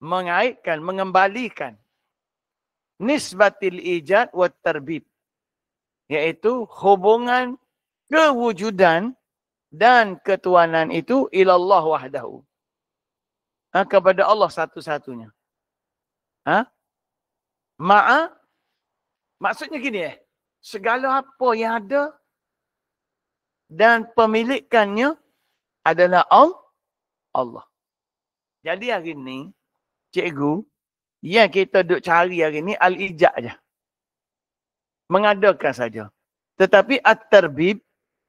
Mengaitkan, mengembalikan. Nisbatil ijad wa tarbib. Iaitu hubungan kewujudan dan ketuanan itu ilallah wahdahu. Kepada Allah satu-satunya. Ma'a. Maksudnya gini segala apa yang ada dan pemilikannya adalah Allah. Jadi hari ni, cikgu, yang kita duk cari hari ni al-ijad aja. Mengadakan saja. Tetapi at-tarbib,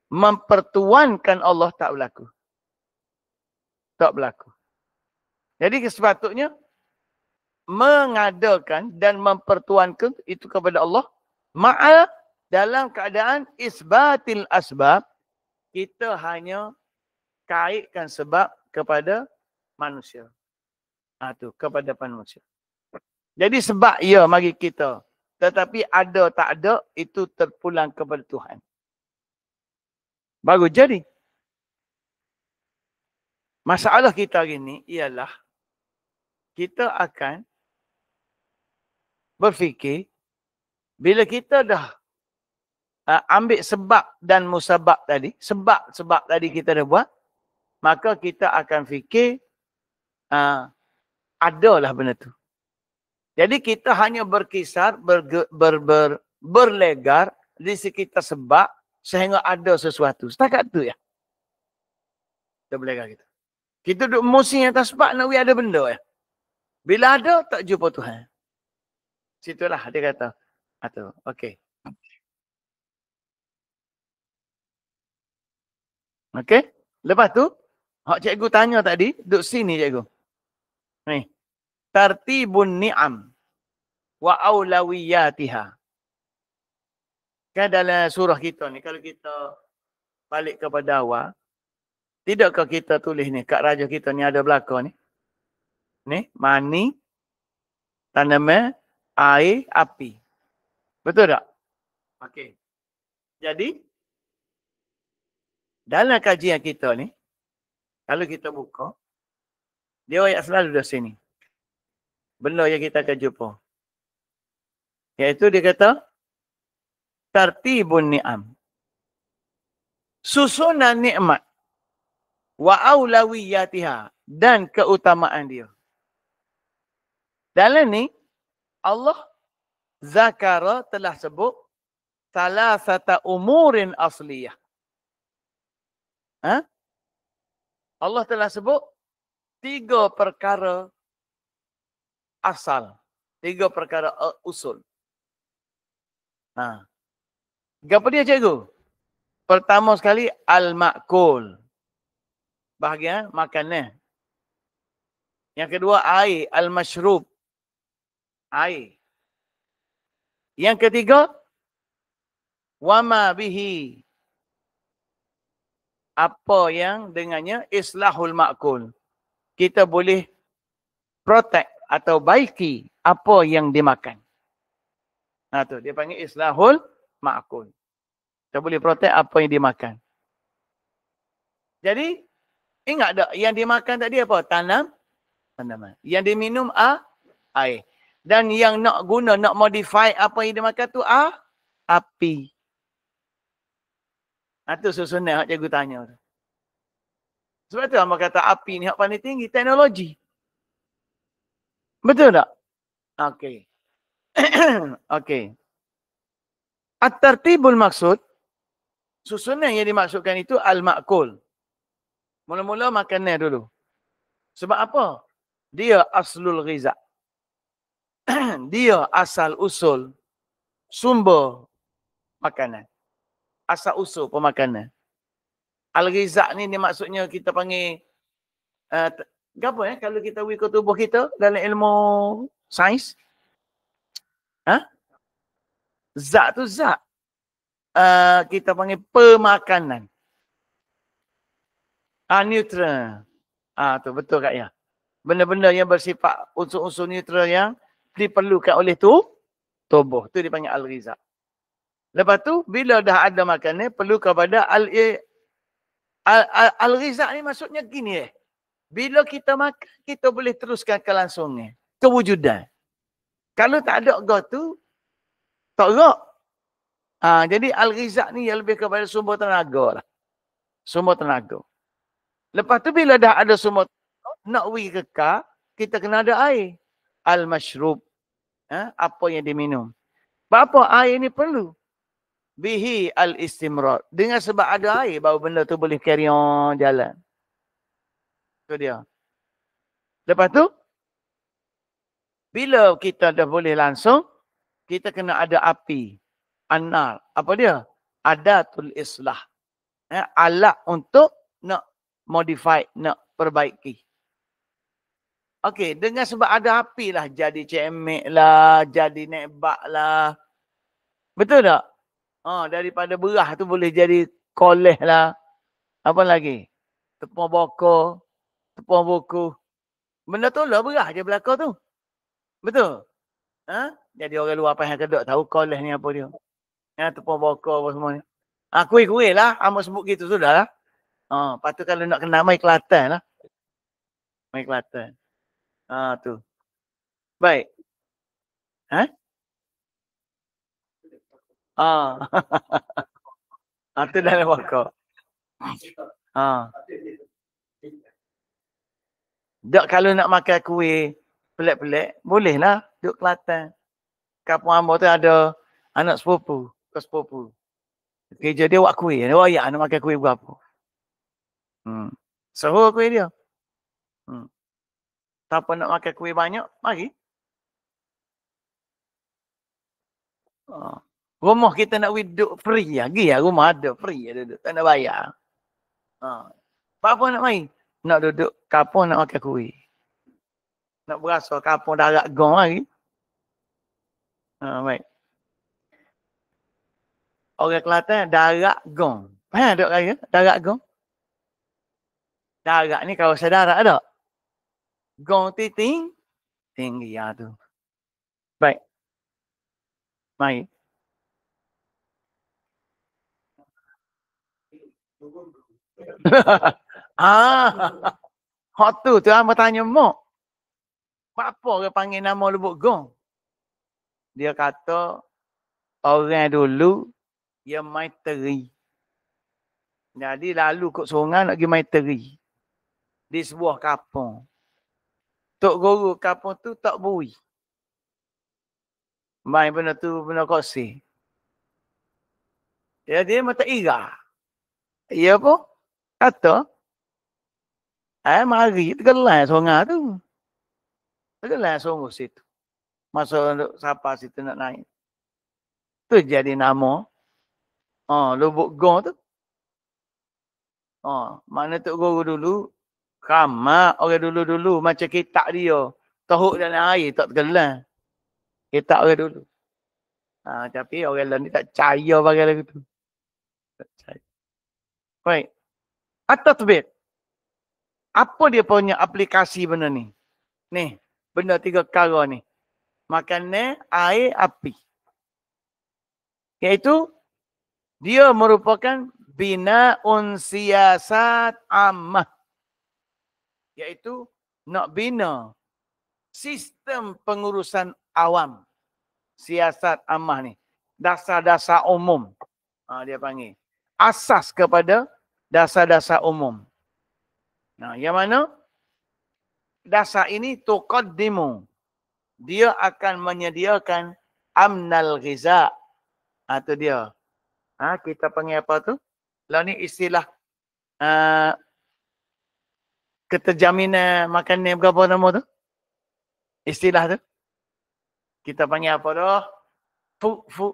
mempertuankan Allah tak berlaku. Tak berlaku. Jadi sepatutnya mengadakan dan mempertuankan itu kepada Allah. Ma'al dalam keadaan isbatil asbab, kita hanya kaitkan sebab kepada manusia. Kepada manusia. Jadi sebab ya bagi kita. Tetapi ada tak ada, itu terpulang kepada Tuhan. Baru jadi. Masalah kita hari ni ialah kita akan berfikir bila kita dah ambil sebab dan musabab tadi, sebab tadi kita dah buat, maka kita akan fikir adalah benda tu. Jadi kita hanya berkisar, berlegar di sekitar sebab sehingga ada sesuatu. Setakat tu ya. Kita berlegar kita. Kita duduk musing atas sebab nak ada benda ya. Bila ada, tak jumpa Tuhan. Situlah dia kata. Okey. Okey. Lepas tu, hak cikgu tanya tadi, duduk sini cikgu. Ni. Tartibun ni'am wa aulawiyatiha. Kan dalam surah kita ni, kalau kita balik kepada awal, tidakkah kita tulis ni, kat raja kita ni ada belakang ni? Ni, mani, tanaman, air, api. Betul tak? Okey. Jadi, dalam kajian kita ni, kalau kita buka, dia ayat selalu di sini. Benda yang kita akan jumpa. Iaitu dia kata, tartibun ni'am. Susunan nikmat. Wa aulawiyatiha. Dan keutamaan dia. Dalam ni, Allah zakara telah sebut salasata umurin asliyah. Allah telah sebut 3 perkara asal. 3 perkara usul. Apa dia cikgu? Pertama sekali, al-ma'kul. Bahagian makanan. Yang kedua, air. Al-mashrub. Air. Yang ketiga, wama bihi. Apa yang dengannya islahul ma'kul. Kita boleh protect atau baiki apa yang dimakan. Tu dia panggil islahul ma'kul. Kita boleh protect apa yang dimakan. Jadi ingat tak yang dimakan tadi apa? Tanaman. Yang diminum air. Dan yang nak guna, nak modify apa yang dia makan tu api. Itu susunan yang cikgu tanya. Sebab tu Abang kata api ni yang paling tinggi, teknologi. Betul tak? Okey. Okey. At-tartibul maksud, susunan yang dimaksudkan itu al-ma'kul. Mula-mula makanan dulu. Sebab apa? Dia aslul ghiza. Dia asal usul sumber makanan. Asal usul pemakanan. Al-ghiza ni maksudnya kita panggil apa kalau kita ikut tubuh kita dalam ilmu sains? Zat tu zat. Kita panggil pemakanan. Neutral. Tu betul Kak ya. Benda-benda yang bersifat unsur-unsur neutral yang diperlukan oleh tubuh. Tu dipanggil al-ghiza. Lepas tu bila dah ada makanan perlu kepada al-ghiza ni maksudnya gini bila kita makan kita boleh teruskan kelangsungnya, kewujudan. Kalau tak ada tu tak gerak. Jadi al-ghiza ni yang lebih kepada sumber tenaga lah. Sumber tenaga. Lepas tu bila dah ada sumber nak kekal, kita kena ada air. Al-mashrub. Apa yang diminum. Apa air ni perlu? Bihi al-istimrar. Dengan sebab ada air, baru benda tu boleh carry on jalan. Itu dia. Lepas tu, bila kita dah boleh langsung, kita kena ada api. An-nar. Apa dia? Adatul islah. Alat untuk nak modify, nak perbaiki. Okey, dengan sebab ada api lah, jadi cemek lah, jadi nebak lah. Betul tak? Daripada berah tu boleh jadi koleh lah. Apa lagi? Tepung bokor, tepung buku. Benda tu lah berah je belakang tu. Betul? Jadi orang luar pahang kedok tahu koleh ni apa dia. Tepung bokor apa semua ni. Kuih-kuih lah. Amak sebut gitu sudah lah. Lepas tu kalau nak kena mai Kelantan lah. Mai Kelantan. Tu. Baik. Tu dalam bokor. Dok kalau nak makan kuih pelik-pelik, bolehlah duduk Kelantan. Kampung hamba tu ada anak sepupu, sepupu. Kerja dia buat kuih. Dia wayak nak makan kuih berapa. Suruh kuih dia. Siapa nak makan kuih banyak, mari. Rumah kita nak duduk free lagi ya. Rumah ada free duduk. Tak nak bayar. Apa nak main? Nak duduk kampung nak makan kuih. Nak berasa kampung darat gong lagi. Baik. Orang Kelantan darat gong. Faham tak kaya? Darat gong. Darat ni kawasan darat ada. Gong titing. Tinggi tu. Baik. Mari. Hot tu hamba tanya mak. Apa orang panggil nama lubuk gong? Dia kata orang dulu dia main teri. Jadi lalu kot sungai nak pergi main teri. Di sebuah kampung. Tok guru kampung tu tak bui. Main benda tu benda kosi. Dia mata ira. Ya apa? Kata. Mari tergelar sungai tu. Tergelar sungguh situ. Masuk untuk siapa situ nak naik. Tu jadi nama. Lubuk gong tu. Mana Tok Guru dulu. Ramai orang dulu-dulu macam kitab dia. Tahuk dalam air tak tergelar. Kitab orang dulu. Tapi orang lain ni tak percaya bagai lagu tu. Tak percaya. Baik. At-tatbiq. Apa dia punya aplikasi benda ni? Ni. Benda 3 perkara ni. Makanan, air, api. Iaitu dia merupakan bina'un siyasat ammah. Iaitu nak bina sistem pengurusan awam. Siasat ammah ni. Dasar-dasar umum. Dia panggil. Asas kepada dasar-dasar umum. Nah, yang mana? Dasar ini tuqaddimu. Dia akan menyediakan amnal ghiza. Itu dia. Kita panggil apa tu? Lah ni istilah keterjaminan makanan berapa nama tu? Istilah tu. Kita panggil apa tu? Fu.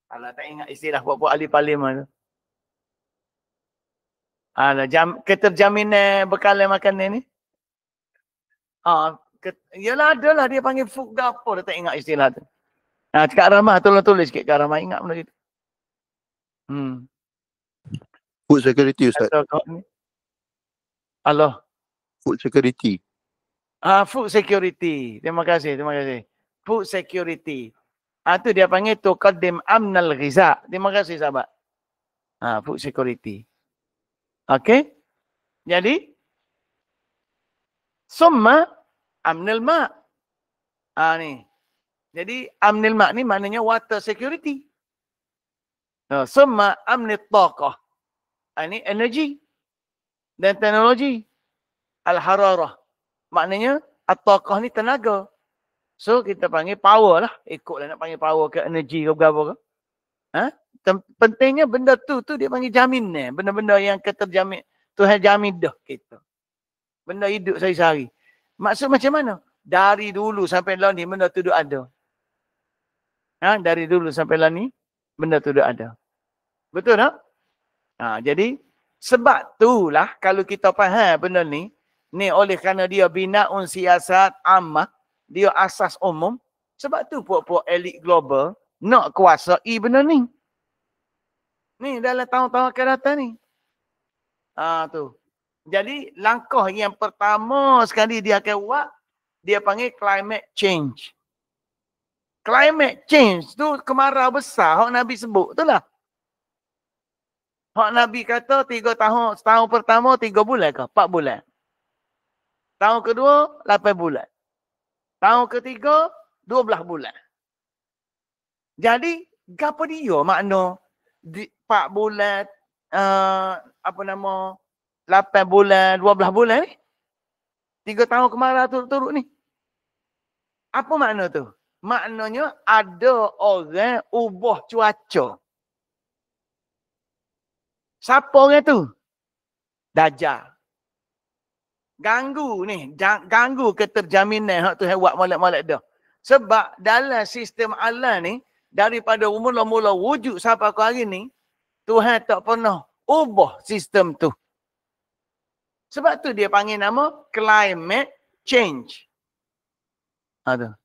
Alah, tak ingat istilah buat-buat ahli parlimen tu. Keterjaminan bekalan makanan ni. Yalah, adalah dia panggil food ke apa, dia tak ingat istilah tu. Cakap Ramah, tolong tulis sikit Kak Ramah, ingat benda itu. Food security, Ustaz. Allah. Food security. Food security. Terima kasih. Food security. Tu dia panggil tuqaddim amnal ghiza. Terima kasih sahabat. Food security. Okey. Jadi summa amnil ma'. Ni. Jadi amnil ma' ni maknanya water security. Summa amnil taqah. Ini energi dan teknologi. Al-hararah. Maknanya at-taqah ni tenaga. So kita panggil power lah. Ikutlah nak panggil power ke energi ke berapa ke. Pentingnya benda tu dia panggil jaminan. Benda-benda yang keterjamin. Tuhan jamin dah kita. Benda hidup sehari-hari. Maksud macam mana? Dari dulu sampai lah ni benda tu duk ada. Dari dulu sampai lah ni benda tu duk ada. Betul tak? Jadi sebab itulah kalau kita faham benda ni oleh kerana dia binaun siasat ammah, dia asas umum, sebab tu puak-puak elit global nak kuasai benda ni. Ni dalam tahun-tahun akan datang ni. Tu. Jadi langkah yang pertama sekali dia akan buat, dia panggil climate change. Climate change tu kemarau besar hak Nabi sebut tu lah. Hak Nabi kata 3 tahun, setahun pertama 3 bulan ke 4 bulan. Tahun kedua 8 bulan. Tahun ketiga 12 bulan. Jadi gapo dia makna 4 bulan 8 bulan 12 bulan ni? 3 tahun kemarau turut-turut ni. Apa makna tu? Maknanya ada orang ubah cuaca. Siapa orang tu? Dajjal. Ganggu ni, ganggu keterjaminan hak Tuhan buat molek-molek dah. Sebab dalam sistem alam ni, daripada mula-mula wujud sampai ke hari ni, Tuhan tak pernah ubah sistem tu. Sebab tu dia panggil nama climate change. Ada.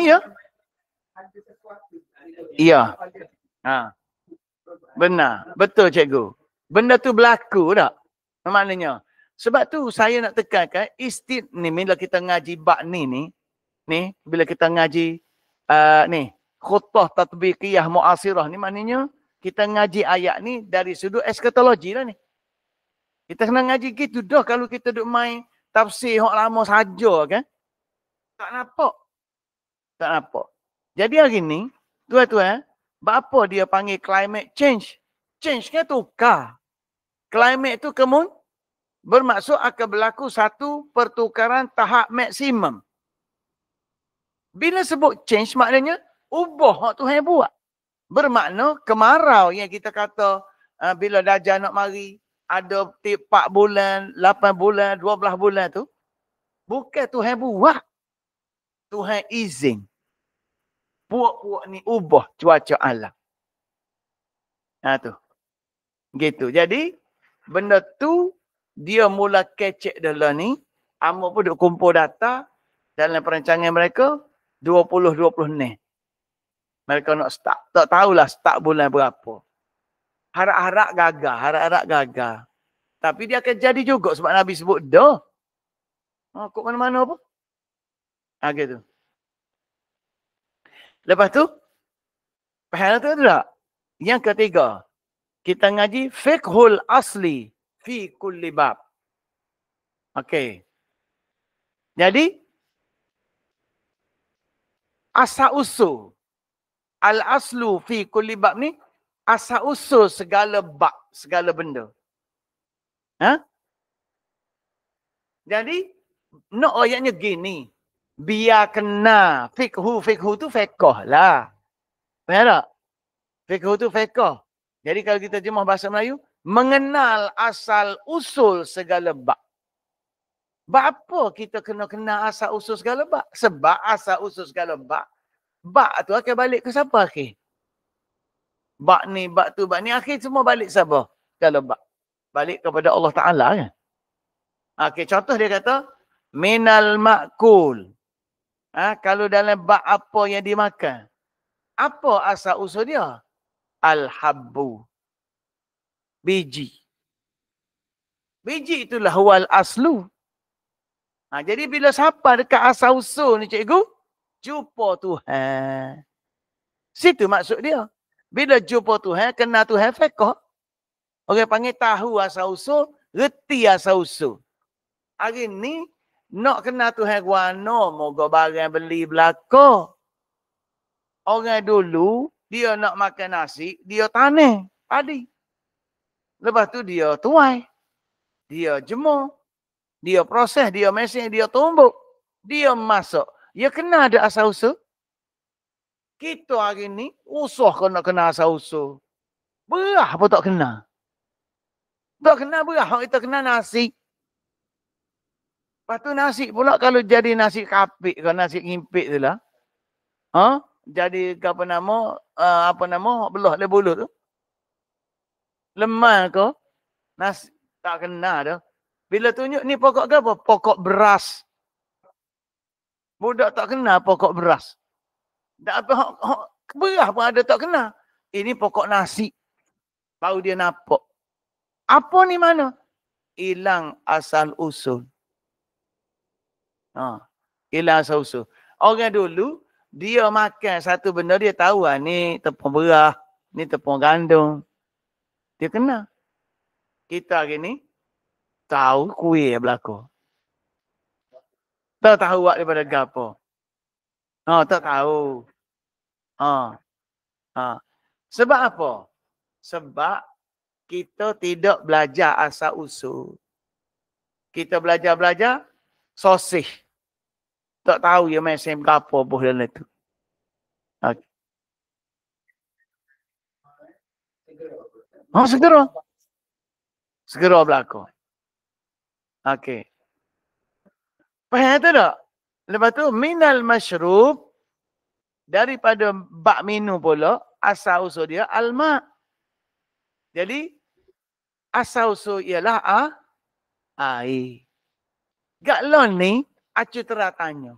Ya. Ya. Benar. Betul cikgu. Benda tu berlaku tak? Maknanya. Sebab tu saya nak tekankan ni bila kita ngaji bab ni bila kita ngaji khutbah tatbiqiyah muasirah ni maknanya kita ngaji ayat ni dari sudut eskatologi lah ni. Kita kena ngaji gitu dah kalau kita duk main tafsir hak lama saja kan. Tak nampak. Jadi hari ni, tuan-tuan, apa dia panggil climate change? Change kan tukar. Climate tu bermaksud akan berlaku satu pertukaran tahap maksimum. Bila sebut change maknanya ubah hak Tuhan buat. Bermakna kemarau yang kita kata bila Dajjal nak mari ada 4 bulan, 8 bulan, 12 bulan tu bukan Tuhan buat. Tuhan izin. Puak-puak ni ubah cuaca alam. Tu. Gitu. Jadi, benda tu, dia mula kecek dalam ni. Amo pun duk kumpul data dalam perancangan mereka, 20-20 ni. Mereka nak start. Tak tahulah start bulan berapa. Harap-harap gagal. Tapi dia akan jadi juga sebab Nabi sebut dah. Kok mana-mana apa? Gitu. Lepas tu, faham tu tak? Yang ketiga, kita ngaji fiqhul asli fi kulli bab. Okey. Jadi asal usul al-aslu fi kulli bab ni asal usul segala bab, segala benda. Ha? Jadi nak ayatnya gini. Biar kena fiqhu tu fiqh lah. Faham tak? Fiqhu tu fiqh. Jadi kalau kita terjemah bahasa Melayu, mengenal asal usul segala bab. Bab apa kita kena kenal asal usul segala bab? Sebab asal usul segala bab, bab tu akan balik ke siapa akhir? Bab ni, bab tu, bab ni akhir semua balik siapa? Segala bab. Balik kepada Allah Ta'ala kan? Okey, contoh dia kata, minal ma'kul. Kalau dalam bab apa yang dimakan, apa asal usul dia? Al-habbu. Biji. Biji itulah wal aslu. Jadi bila sampai dekat asal usul ni cikgu, jumpa Tuhan. Situ maksud dia. Bila jumpa Tuhan, kenal Tuhan fiqh. Orang panggil tahu asal usul, reti asal usul. Hari ni, nak kenal Tuhan guano, moga barang beli belaka. Orang dulu, dia nak makan nasi, dia tanam padi. Lepas tu dia tuai. Dia jemur. Dia proses, dia mesin, dia tumbuk. Dia masak. Dia kena ada asal usul. Kita hari ni, usah kau nak kena asal usul. Berah pun tak kena. Tak kena berah, kita kena nasi. Lepas tu nasi pula kalau jadi nasi kapik ke nasi ngimpik tu lah. Jadi apa nama, belah le buluh tu. Lemah ke? Nasi tak kena dah. Bila tunjuk ni pokok ke apa? Pokok beras. Budak tak kena pokok beras. Tak apa, beras pun ada tak kena. Ini pokok nasi. Baru dia nampak. Apa ni mana? Hilang asal usul. Hilang asal usul. Orang dulu, dia makan satu benda, dia tahu ni tepung beras, ni tepung gandum. Dia kena. Kita hari ni, tahu kuih berlaku. Tak tahu buat daripada gapo. Tak tahu. Sebab apa? Sebab kita tidak belajar asal usul. Kita belajar sosih. Tak tahu ya mesin gapo boh dalam itu. Okay. Segera. Segera berlaku. Okey. Faham tak? Lepas tu, minal masyrub, daripada bak minum pula, asal usul dia alma. Jadi, asal usul ialah air. Gaklon ni, acu teratanya.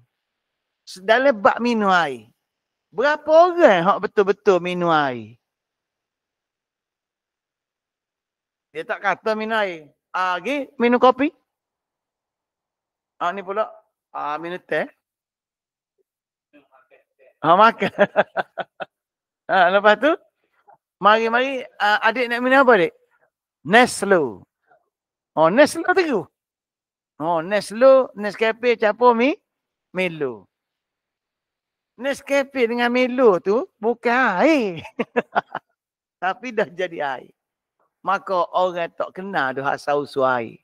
Dalam bak minum air. Berapa orang yang betul-betul minum air? Dia tak kata minum air. Minum kopi. Ni pula. Minum teh. Makan. Lepas tu. Mari-mari. Adik nak minum apa adik? Neslo. Neslo tu. Neslo. Nescafe campur Milo. Nescafe dengan Milo tu. Bukan air. Tapi dah jadi air. Maka orang tak kenal dah asal usul air.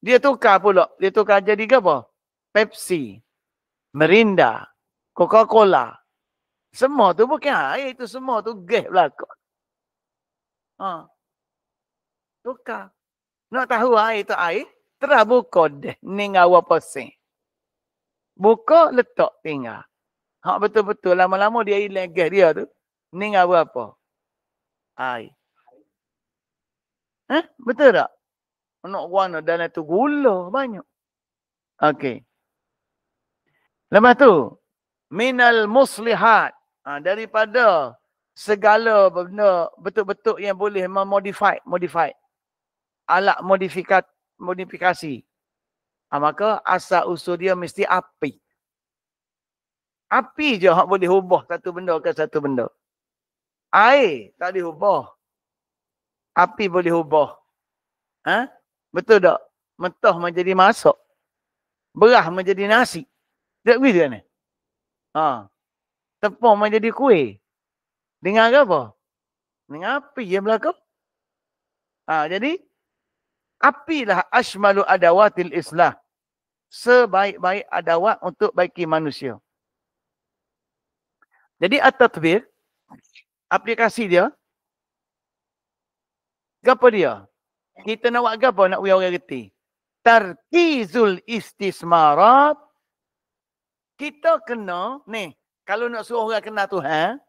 Dia tukar pula. Dia tukar jadi ke apa? Pepsi, Mirinda, Coca-Cola. Semua tu bukan air. Itu semua tu gas belakang. Tukar. Nak tahu air tu air? Terah buka deh. Ni ngawa pasing. Buka, letak tinggal. Betul-betul. Lama-lama dia hilang gas dia tu. Ni ngawa apa? Air. Betul tak? Nak warna dalam tu gula banyak. Okey. Lepas tu, minal muslihat. Daripada segala benda betul-betul yang boleh modify. Alat modifikasi. Maka asal usul dia mesti api. Api je hak boleh ubah satu benda ke satu benda. Air tak boleh ubah. Api boleh ubah. Ha? Betul tak? Mentah menjadi masak. Berah menjadi nasi. Tak begitu kan? Ha. Tepung menjadi kuih. Dengan apa? Dengan api yang berlaku. Ha, jadi, apilah ashmalu adawatil islah. Sebaik-baik adawat untuk baiki manusia. Jadi, at-tatbir, aplikasi dia, apa dia? Kita nak buat apa? Nak biar orang reti. Tarkizul istismarat. Kita kena, ni, kalau nak suruh orang kenal Tuhan,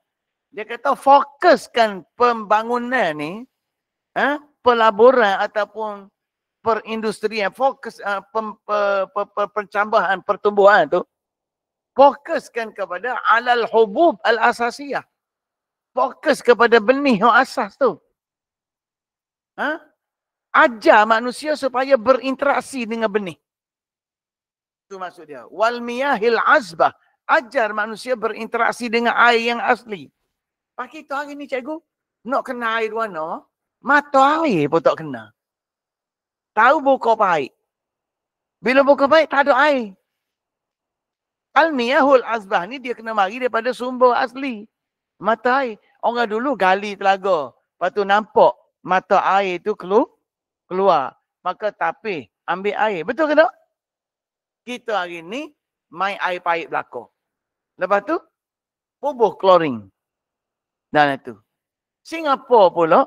dia kata fokuskan pembangunan ni, pelaburan ataupun perindustrian, fokus pencambahan pertumbuhan tu, fokuskan kepada alal hubub al-asasiyah. Fokus kepada benih yang asas tu. Ajar manusia supaya berinteraksi dengan benih. Itu maksud dia. Wal miyahil azbah. Ajar manusia berinteraksi dengan air yang asli. Pak kita hari ni cikgu, nak kena air warna, mata air pun tak kena. Tahu buka baik. Bila buka baik, tak ada air. Al-miyahul azbah ni dia kena mari daripada sumber asli. Mata air. Orang dulu gali telaga. Lepas tu nampak mata air tu keluar. Maka tapih, ambil air. Betul ke tak? Kita hari ni main air pahit belakang. Lepas tu, bubuh klorin. Dan itu. Singapura pula,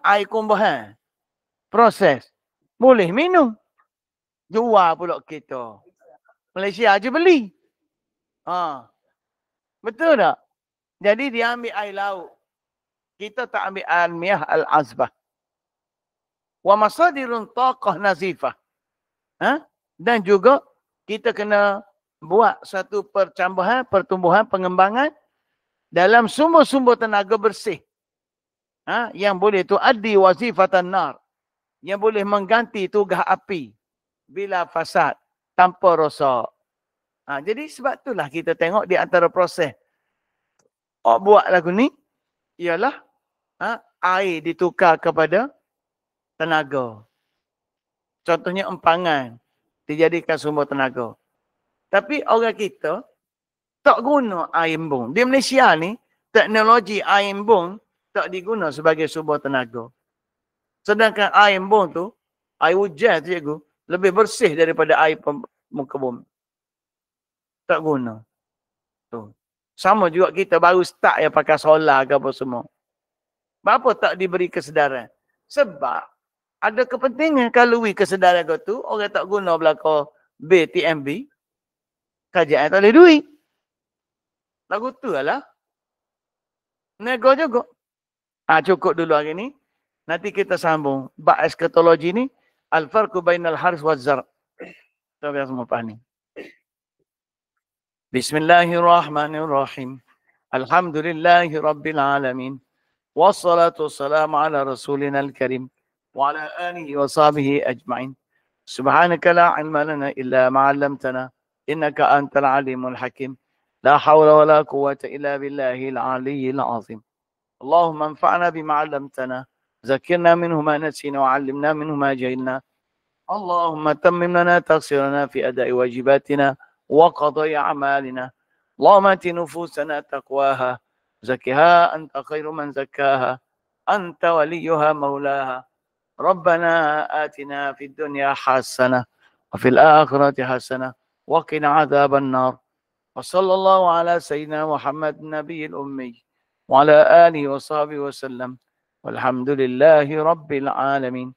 air kumbahan. Proses. Boleh minum. Jual pula kita. Malaysia je beli. Betul tak? Jadi dia ambil air laut. Kita tak ambil al-miyah al-azbah. Wa masadirun taqah nazifah. Dan juga kita kena buat satu percambahan, pertumbuhan, pengembangan dalam sumber-sumber tenaga bersih. Yang boleh tuaddi wazifatan nar. Yang boleh mengganti tugas api bila fasad tanpa rosak. Jadi sebab itulah kita tengok di antara proses buat lagu ni ialah air ditukar kepada tenaga. Contohnya empangan dijadikan sumber tenaga. Tapi orang kita tak guna air embun. Di Malaysia ni teknologi air embun tak diguna sebagai sumber tenaga. Sedangkan air embun tu, air hujan tu cikgu, lebih bersih daripada air muka bumi. Tak guna. Tu. Sama juga kita baru start yang pakai solar ke apa semua. Kenapa tak diberi kesedaran? Sebab ada kepentingan kalau kesedaran kau tu, orang tak guna belakang BTMB, kajian tak boleh duit. Lagu tu lah. Nego juga. Cukup dulu hari ni. Nanti kita sambung. Bab eskatologi ni, al-farqu bainal hars wa zar'. Kita biar semua faham ni. Bismillahirrahmanirrahim. Alhamdulillahi rabbil alamin. Wassalatu wassalamu ala rasulina al-karim. Wa ala alihi wa sahbihi ajma'in. Subhanaka la ilma lana illa ma'allamtana. Innaka antal alimul hakim. La hawla wa la quwwata illa billahil aliyyil azim. Allahumma anfa'na bima 'allamtana. Zakirna minhu ma nasina wa 'allimna minhu ma jahilna. Allahumma tammim lana taqsirana fi ada'i wajibatina wa qada'i a'malina. Allahumma ati nufusana taqwaha. Zakkiha anta khairu man zakkaha. Anta waliyuha maulaha. Rabbana atina fid dunya hasanah wa fil akhirati hasanah wa qina adzaban nar. Wa sallallahu ala sayyidina Muhammad nabiyil ummi wa ala alihi wa sahbihi wa sallam. Walhamdulillahi rabbil alamin.